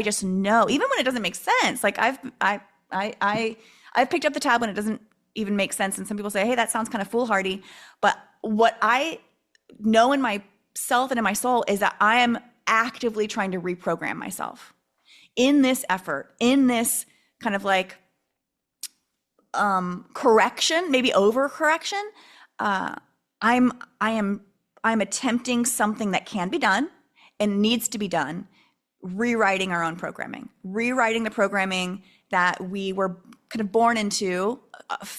just know, even when it doesn't make sense. Like I've picked up the tab when it doesn't even make sense. And some people say, hey, that sounds kind of foolhardy. But what I know in myself and in my soul is that I am actively trying to reprogram myself in this effort, in this kind of like correction, maybe overcorrection. I'm attempting something that can be done and needs to be done, rewriting our own programming, rewriting the programming that we were kind of born into.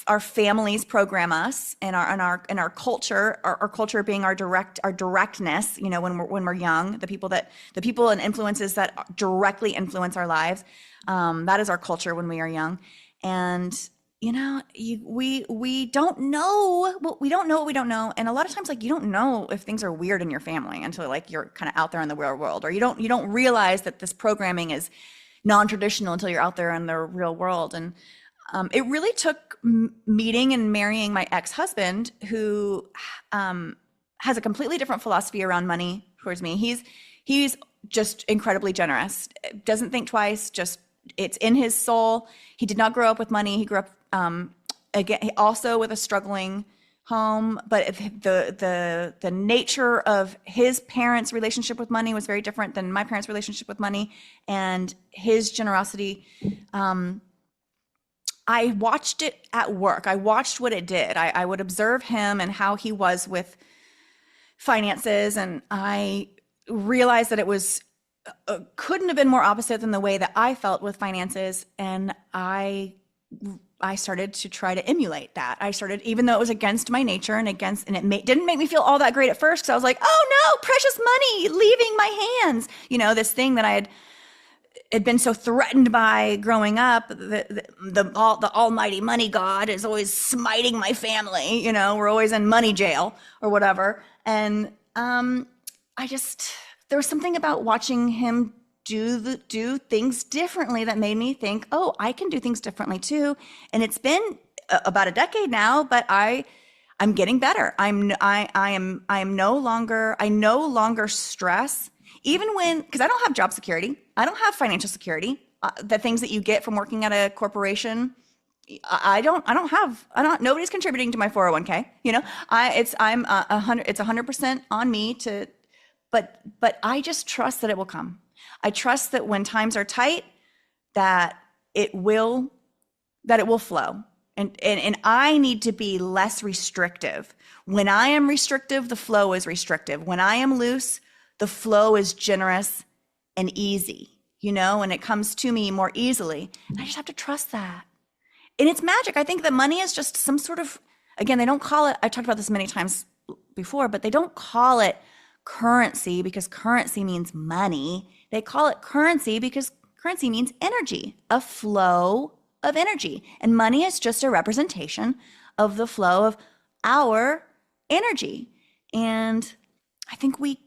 Our families program us, and our culture, our culture being our directness. When we're young, the people and influences that directly influence our lives. That is our culture when we are young, and we don't know what we don't know, and a lot of times like you don't know if things are weird in your family until like you're kind of out there in the real world, or you don't realize that this programming is non-traditional until you're out there in the real world. And it really took meeting and marrying my ex-husband, who has a completely different philosophy around money towards me. He's just incredibly generous, doesn't think twice, just it's in his soul. He did not grow up with money. He grew up again also with a struggling home, but the nature of his parents' relationship with money was very different than my parents' relationship with money, and his generosity. I watched it at work. I watched what it did. I would observe him and how he was with finances, and I realized that it was couldn't have been more opposite than the way that I felt with finances. And I started to try to emulate that. I started, even though it was against my nature and it didn't make me feel all that great at first, because I was like, oh no, precious money leaving my hands. This thing that I had been so threatened by growing up. The almighty money god is always smiting my family. We're always in money jail or whatever. And there was something about watching him do things differently that made me think, oh, I can do things differently too. And it's been about a decade now, but I'm getting better. I no longer stress, even because I don't have job security. I don't have financial security. The things that you get from working at a corporation, nobody's contributing to my 401k. It's 100% on me but I just trust that it will come. I trust that when times are tight, that it will flow. And I need to be less restrictive. When I am restrictive, the flow is restrictive. When I am loose, the flow is generous and easy, and it comes to me more easily. And I just have to trust that. and it's magic. I think that money is just some sort of, again, they don't call it, I talked about this many times before, but they don't call it currency because currency means money. They call it currency because currency means energy, a flow of energy. And money is just a representation of the flow of our energy. And I think we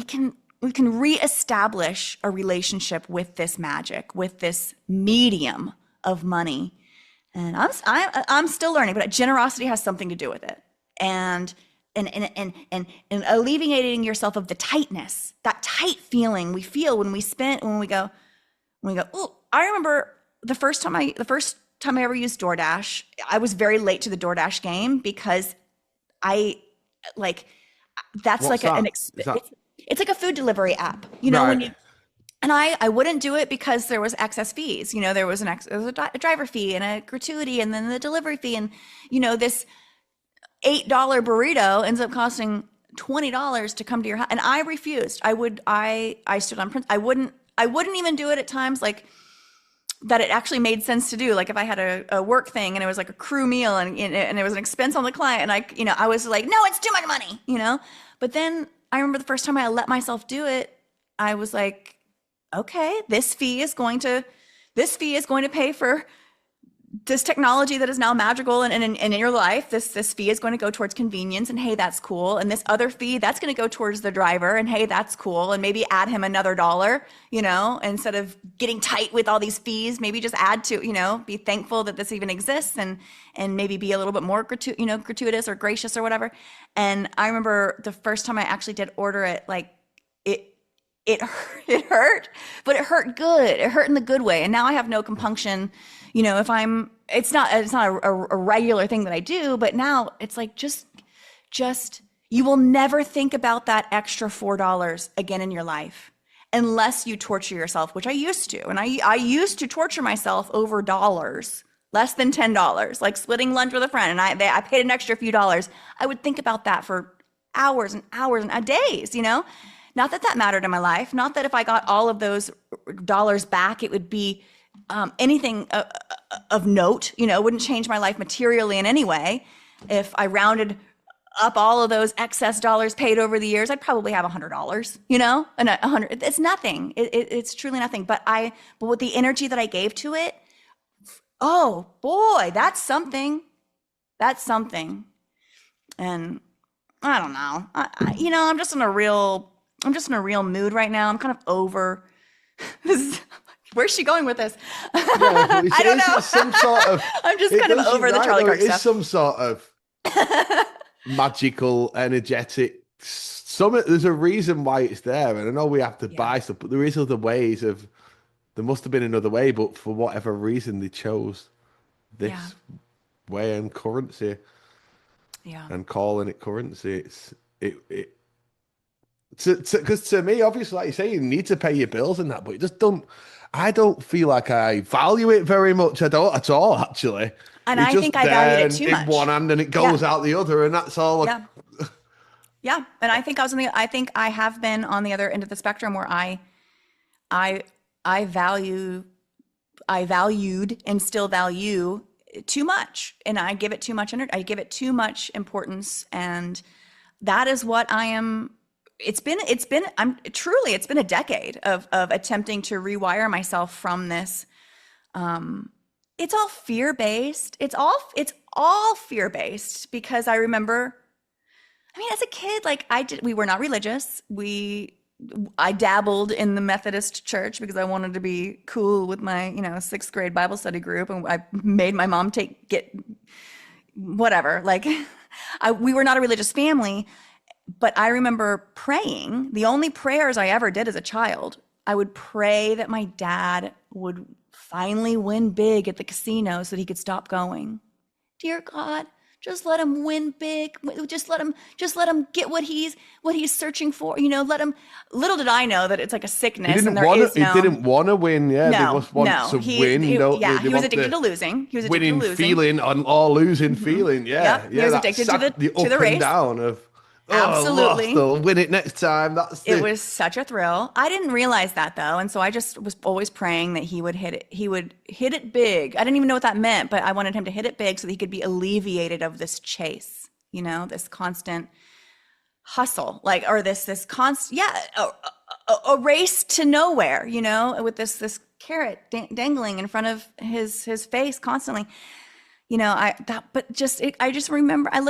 can reestablish a relationship with this magic, with this medium of money. And I'm still learning, but generosity has something to do with it. And alleviating yourself of the tightness, that tight feeling we feel when we go, oh, I remember the first time I ever used DoorDash, I was very late to the DoorDash game because that's What's like that? it's like a food delivery app, you know, Right. and I wouldn't do it because there was excess fees. You know, there was a driver fee and a gratuity and then the delivery fee. And, you know, this $8 burrito ends up costing $20 to come to your house. And I refused. I stood on principle. I wouldn't even do it at times like that it actually made sense to do. Like if I had a work thing and it was like a crew meal and it was an expense on the client and I was like, no, it's too much money, you know? But then I remember the first time I let myself do it, I was like, okay, this fee is going to pay for this technology that is now magical and in your life. This fee is going to go towards convenience, and hey, that's cool. And this other fee, that's going to go towards the driver, and hey, that's cool. And maybe add him another $1, you know, instead of getting tight with all these fees, maybe just add to, you know, be thankful that this even exists and maybe be a little bit more gratuitous or gracious or whatever. And I remember the first time I actually did order it, like it hurt, but it hurt good. It hurt in the good way. And now I have no compunction. You know, it's not a regular thing that I do, but now it's like, just, you will never think about that extra $4 again in your life unless you torture yourself, which I used to. And I used to torture myself over dollars, less than $10, like splitting lunch with a friend. And I paid an extra few dollars. I would think about that for hours and hours and days, you know? Not that mattered in my life. Not that if I got all of those dollars back, it would be anything of note, you know, wouldn't change my life materially in any way. If I rounded up all of those excess dollars paid over the years, I'd probably have $100, you know, and 100, it's nothing. It's truly nothing. But with the energy that I gave to it, oh boy, that's something. That's something. And I don't know. I'm just in a real mood right now. I'm kind of over this. Where's she going with this? Yeah, I don't know. Some sort of. I'm just kind of over the Charlie Kirk stuff. It is some sort of magical, energetic. There's a reason why it's there, and I know we have to buy stuff, but there is other ways of. There must have been another way, but for whatever reason, they chose this way and currency. Yeah. And calling it currency, because to me, obviously, like you say, you need to pay your bills and that, but it just don't. I don't feel like I value it very much. I don't at all, actually. And it's I just think I valued it too in much. one hand and it goes out the other, and that's all. Yeah. Yeah. And I think I think I have been on the other end of the spectrum where I valued and still value too much, and I give it too much energy. I give it too much importance, and that is what I am. It's been a decade of attempting to rewire myself from this. It's all fear-based. It's all fear-based because I remember, as a kid, like we were not religious. I dabbled in the Methodist church because I wanted to be cool with my, 6th grade Bible study group. And I made my mom get whatever. Like we were not a religious family. But I remember praying. The only prayers I ever did as a child, I would pray that my dad would finally win big at the casino so that he could stop going. Dear God, just let him win big. Just let him get what he's searching for. Let him. Little did I know that it's like a sickness. He didn't want to win. Yeah, they must want to win. He was addicted to losing. He was addicted winning to losing. feeling or losing feeling. Yeah, He was addicted to the up race. And down of Oh, I lost. Absolutely. I'll win it next time. That's It it. was such a thrill. I didn't realize that though, and so I just was always praying that he would hit it. He would hit it big. I didn't even know what that meant, but I wanted him to hit it big so that he could be alleviated of this chase, this constant hustle, like, or this constant, yeah, a race to nowhere, with this carrot dangling in front of his face constantly. I just remember, I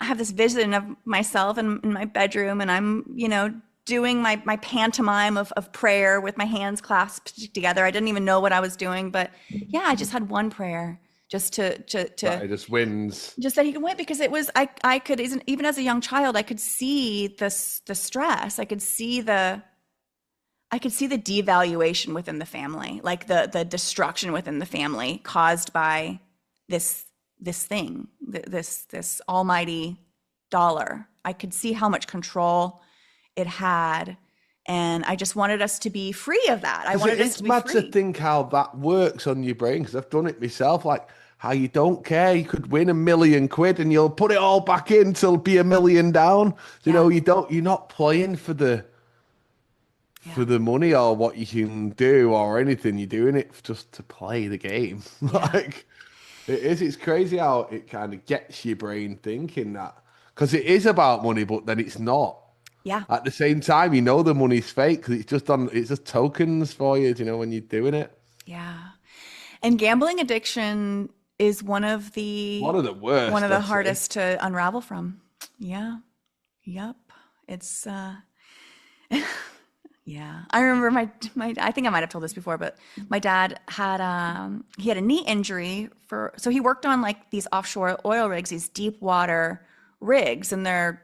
have this vision of myself in my bedroom, and I'm, doing my pantomime of prayer with my hands clasped together. I didn't even know what I was doing, but yeah, I just had one prayer just That it just wins. just that he could win, because it was, I could, even as a young child, I could see the stress. I could see the devaluation within the family, like the destruction within the family caused by this thing, this almighty dollar. I could see how much control it had, and I just wanted us to be free of that. I wanted us to be free. It's mad to think how that works on your brain, because I've done it myself. Like how you don't care, you could win £1,000,000 and you'll put it all back in till be £1,000,000 down. You're not playing for the money or what you can do or anything. You're doing it just to play the game. Like it's crazy how it kind of gets your brain thinking that, because it is about money, but then it's not. Yeah. At the same time, the money's fake because it's just tokens for you, when you're doing it. Yeah. And gambling addiction is one of the worst, one of the hardest to unravel from. Yeah. Yep. It's yeah. I remember my I think I might have told this before, but my dad had he had a knee injury so he worked on like these offshore oil rigs, these deep water rigs, and they're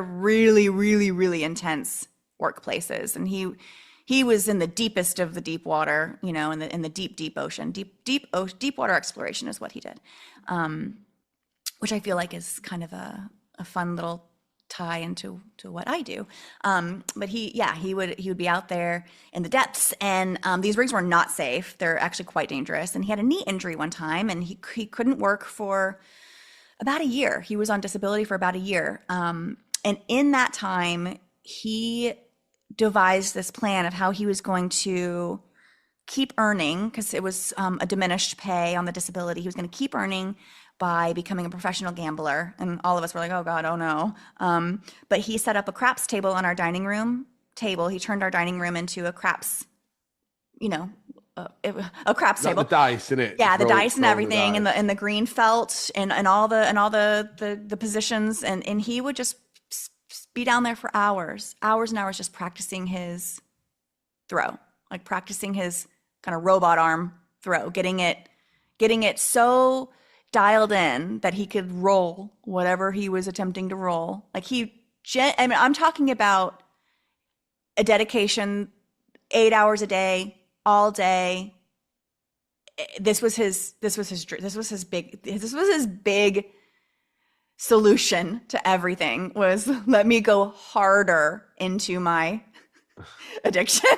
really, really, really intense workplaces. And he was in the deepest of the deep water, in the deep ocean. Deep water exploration is what he did, which I feel like is kind of a fun little tie into what I do. But he would be out there in the depths, and these rigs were not safe. They're actually quite dangerous. And he had a knee injury one time, and he couldn't work for about a year. He was on disability for about a year. And in that time, he devised this plan of how he was going to keep earning, because it was a diminished pay on the disability. He was going to keep earning by becoming a professional gambler. And all of us were like, oh God, oh no. But he set up a craps table on our dining room table. He turned our dining room into a craps, a craps table. The dice in it. Yeah, the dice and everything, and the green felt and all the positions, and he would just be down there for hours and hours, just practicing his throw, like practicing his kind of robot arm throw, getting it so dialed in that he could roll whatever he was attempting to roll. Like I'm talking about a dedication, 8 hours a day, all day. This was his big solution to everything, was let me go harder into my addiction.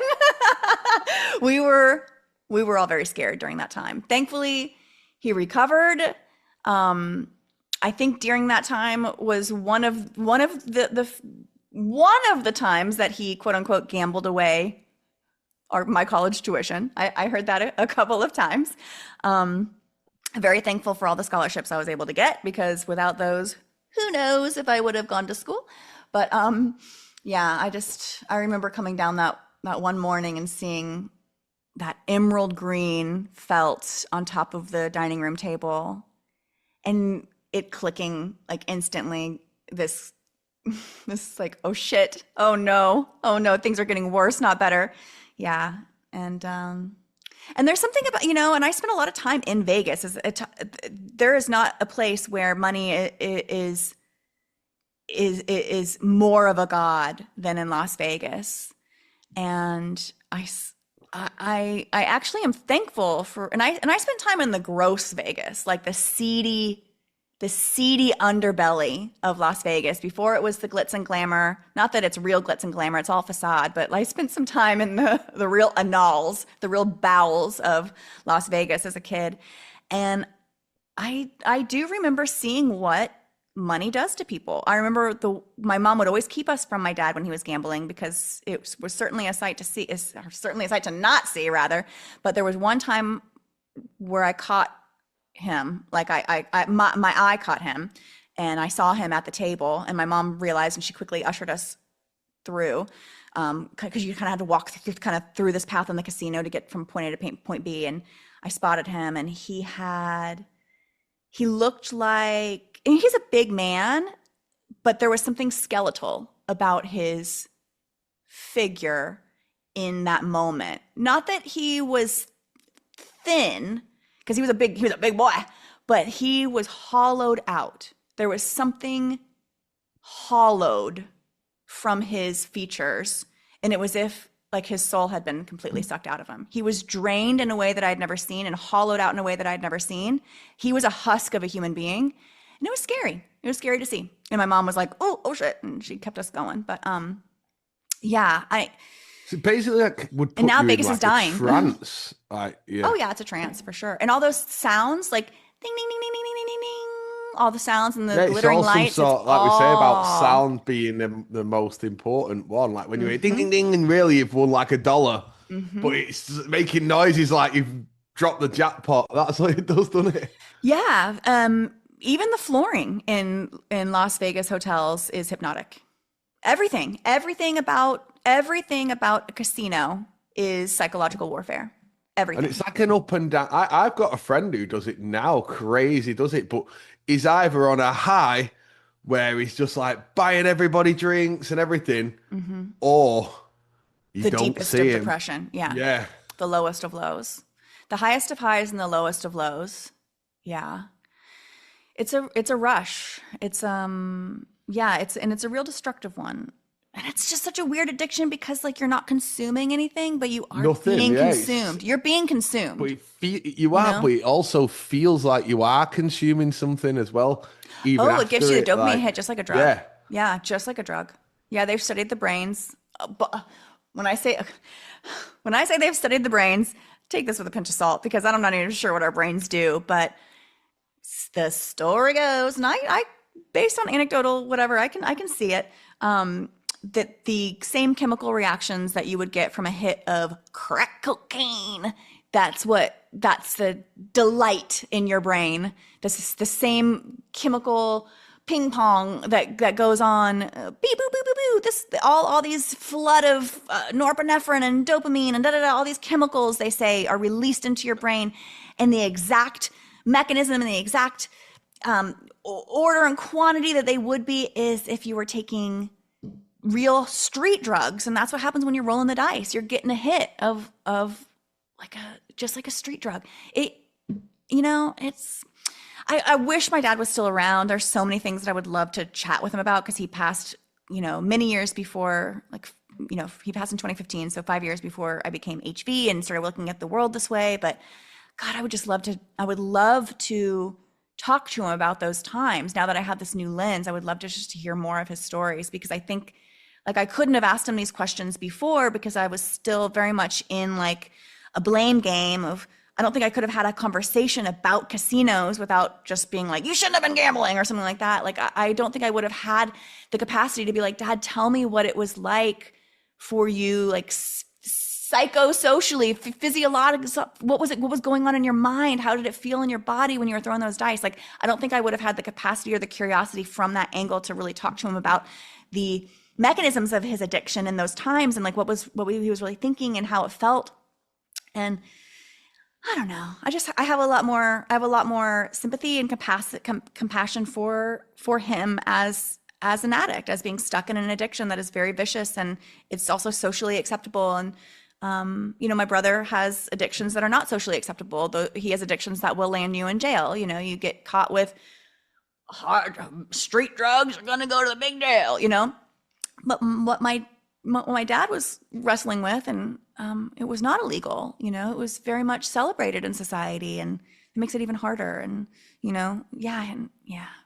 We were all very scared during that time. Thankfully, he recovered. I think during that time was one of the times that he quote unquote gambled away my college tuition. I heard that a couple of times. Very thankful for all the scholarships I was able to get, because without those, who knows if I would have gone to school. But yeah, I remember coming down that one morning and seeing that emerald green felt on top of the dining room table, and it clicking like instantly, this like, oh shit, oh no, things are getting worse, not better. Yeah. And there's something about, and I spent a lot of time in Vegas. There is not a place where money is more of a god than in Las Vegas. And I actually am thankful for, and I spent time in the gross Vegas, like the seedy underbelly of Las Vegas, before it was the glitz and glamour. Not that it's real glitz and glamour, it's all facade, but I spent some time in the real annals, the real bowels of Las Vegas as a kid. And I do remember seeing what money does to people. I remember my mom would always keep us from my dad when he was gambling because it was certainly a sight to see, or certainly a sight to not see rather. But there was one time where I caught him, like my eye caught him, and I saw him at the table, and my mom realized, and she quickly ushered us through, because you kind of had to walk through this path in the casino to get from point A to point B. And I spotted him, and he looked like, and he's a big man, but there was something skeletal about his figure in that moment. Not that he was thin, because he was a big boy, but he was hollowed out. There was something hollowed from his features, and it was if like his soul had been completely sucked out of him. He was drained in a way that I'd never seen and hollowed out in a way that I'd never seen. He was a husk of a human being, and it was scary. It was scary to see. And my mom was like, oh shit, and she kept us going. But yeah, so basically that would put and now you Vegas in like is dying. a trance. Yeah. Oh yeah, it's a trance for sure. And all those sounds, like ding ding ding ding ding ding ding ding, all the sounds and the glittering lights. Like we say about sound being the most important one. Like when you hear ding ding ding, and really you've won like $1, but it's making noises like you've dropped the jackpot. That's what it does, doesn't it? Yeah. Even the flooring in Las Vegas hotels is hypnotic. Everything about a casino is psychological warfare. Everything. And it's like an up and down. I've got a friend who does it now. Crazy does it, but he's either on a high where he's just like buying everybody drinks and everything, or you the don't deepest see of him. depression. Yeah. Yeah. The lowest of lows. The highest of highs and the lowest of lows. Yeah. It's a rush. It's it's a real destructive one. And it's just such a weird addiction because like you're not consuming anything, but you are being consumed. You're being consumed. But but it also feels like you are consuming something as well. It gives you the dopamine hit just like a drug. Yeah. Yeah, just like a drug. Yeah, they've studied the brains. But when I say they've studied the brains, take this with a pinch of salt because I'm not even sure what our brains do. But the story goes, and I based on anecdotal whatever, I can see it. That the same chemical reactions that you would get from a hit of crack cocaine, that's the delight in your brain. This is the same chemical ping pong that goes on. Beep, boop, boop, boop, boop. All these flood of norepinephrine and dopamine and all these chemicals, they say, are released into your brain, and the exact mechanism and the exact order and quantity that they would be is if you were taking real street drugs. And that's what happens when you're rolling the dice. You're getting a hit of just like a street drug. I wish my dad was still around. There's so many things that I would love to chat with him about because he passed, many years before, he passed in 2015. So 5 years before I became HV and started looking at the world this way. But God, I would love to talk to him about those times. Now that I have this new lens, I would love to just hear more of his stories because I think I couldn't have asked him these questions before because I was still very much in like a blame game of, I don't think I could have had a conversation about casinos without just being like, you shouldn't have been gambling or something like that. Like, I don't think I would have had the capacity to be like, Dad, tell me what it was like for you, like psychosocially, physiologically, what was going on in your mind? How did it feel in your body when you were throwing those dice? Like, I don't think I would have had the capacity or the curiosity from that angle to really talk to him about the mechanisms of his addiction in those times and like what he was really thinking and how it felt. And I don't know. I have a lot more sympathy and compassion for him as an addict, as being stuck in an addiction that is very vicious, and it's also socially acceptable. And my brother has addictions that are not socially acceptable. Though he has addictions that will land you in jail. You get caught with hard street drugs, you're gonna go to the big jail. But what my dad was wrestling with, and it was not illegal. It was very much celebrated in society, and it makes it even harder. And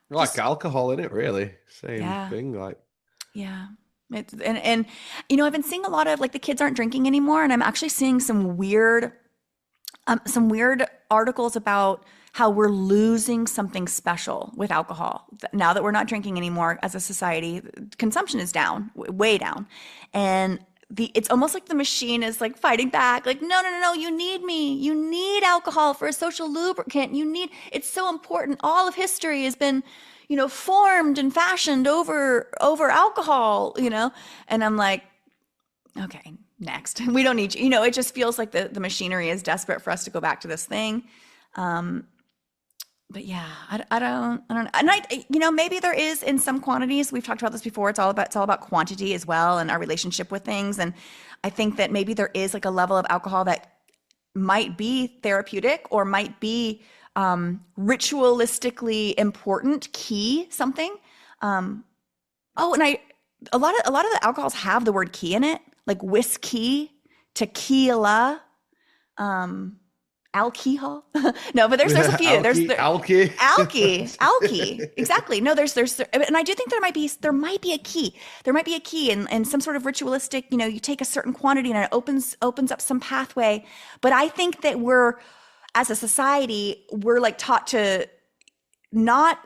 like alcohol in it, really, same thing. Like, yeah, it's and I've been seeing a lot of like the kids aren't drinking anymore, and I'm actually seeing some weird articles about how we're losing something special with alcohol. Now that we're not drinking anymore as a society, consumption is down, way down. And it's almost like the machine is like fighting back, like, no, no, no, no, you need me. You need alcohol for a social lubricant. It's so important. All of history has been, formed and fashioned over alcohol, And I'm like, okay, next. We don't need you. It just feels like the machinery is desperate for us to go back to this thing. But yeah, I don't know. And maybe there is in some quantities. We've talked about this before. It's all about quantity as well and our relationship with things. And I think that maybe there is like a level of alcohol that might be therapeutic or might be ritualistically important, key something. And a lot of the alcohols have the word key in it, like whiskey, tequila, alcohol. No, but there's a few. Alky. Exactly. No, there's, and I do think there might be a key. There might be a key and some sort of ritualistic, you take a certain quantity and it opens up some pathway. But I think that as a society, we're like taught to not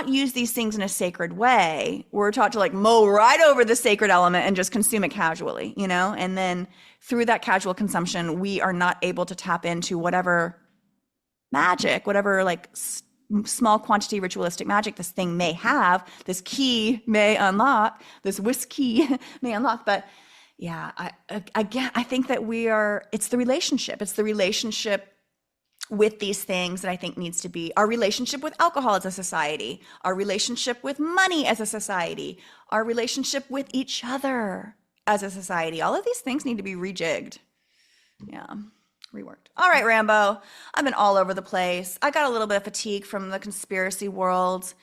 use these things in a sacred way. We're taught to like mow right over the sacred element and just consume it casually, and then through that casual consumption, we are not able to tap into whatever magic, whatever like small quantity ritualistic magic this thing may have, this key may unlock, this whiskey may unlock. But yeah, I think that it's the relationship with these things that I think needs to be our relationship with alcohol as a society, our relationship with money as a society, our relationship with each other as a society. All of these things need to be rejigged. Yeah, reworked. All right, Rambo. I've been all over the place. I got a little bit of fatigue from the conspiracy world.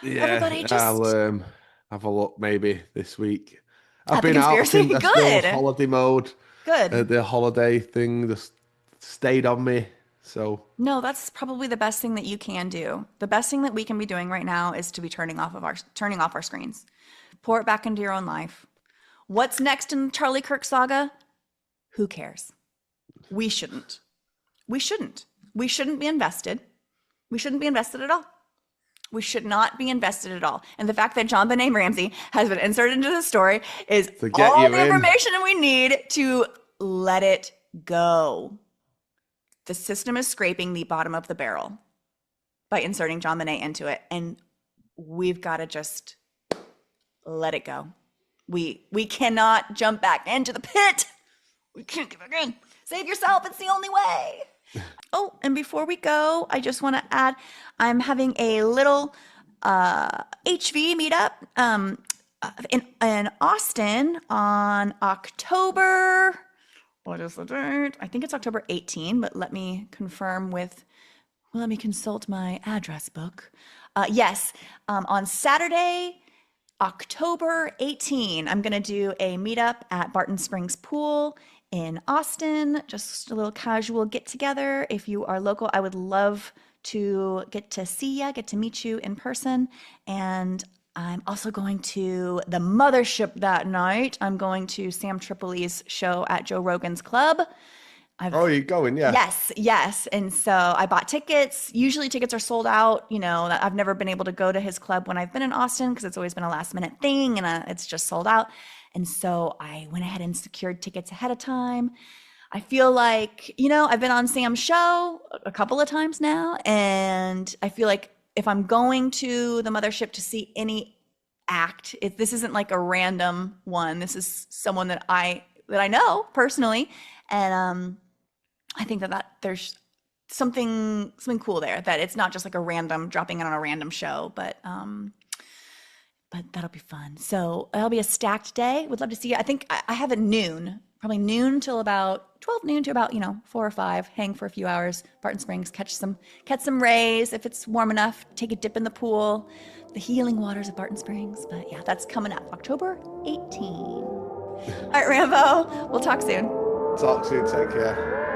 Yeah, everybody just I'll have a look maybe this week. I've at the been out. conspiracy. Good. Holiday mode. Good. The holiday thing just stayed on me. So no, that's probably the best thing that you can do. The best thing that we can be doing right now is to be turning off our screens. Pour it back into your own life. What's next in the Charlie Kirk saga? Who cares? We shouldn't. We shouldn't be invested. We shouldn't be invested at all. We should not be invested at all. And the fact that JonBenet Ramsey has been inserted into the story is all the information we need to let it go. The system is scraping the bottom of the barrel by inserting JonBenet into it. And we've got to just let it go. We cannot jump back into the pit. We can't get back in. Save yourself. It's the only way. Oh, and before we go, I just want to add, I'm having a little HV meetup in Austin on October. What is the date? I think it's October 18, but let me consult my address book. Yes, on Saturday, October 18, I'm going to do a meetup at Barton Springs Pool in Austin, just a little casual get together. If you are local, I would love to get to see you, get to meet you in person. And I'm also going to the mothership that night. I'm going to Sam Tripoli's show at Joe Rogan's Club. You're going, yeah. Yes. And so I bought tickets. Usually tickets are sold out. I've never been able to go to his club when I've been in Austin because it's always been a last minute thing and it's just sold out. And so I went ahead and secured tickets ahead of time. I feel like, I've been on Sam's show a couple of times now. And I feel like if I'm going to the mothership to see any act, this isn't like a random one. This is someone that I know personally. And I think that there's something cool there, that it's not just like a random dropping in on a random show, but that'll be fun. So it'll be a stacked day. Would love to see you. I think I have at noon, probably noon till about 12 noon to about 4 or 5. Hang for a few hours, Barton Springs, catch some rays if it's warm enough. Take a dip in the pool, the healing waters of Barton Springs. But yeah, that's coming up October 18. All right, Rambo. We'll talk soon. Talk soon. Take care.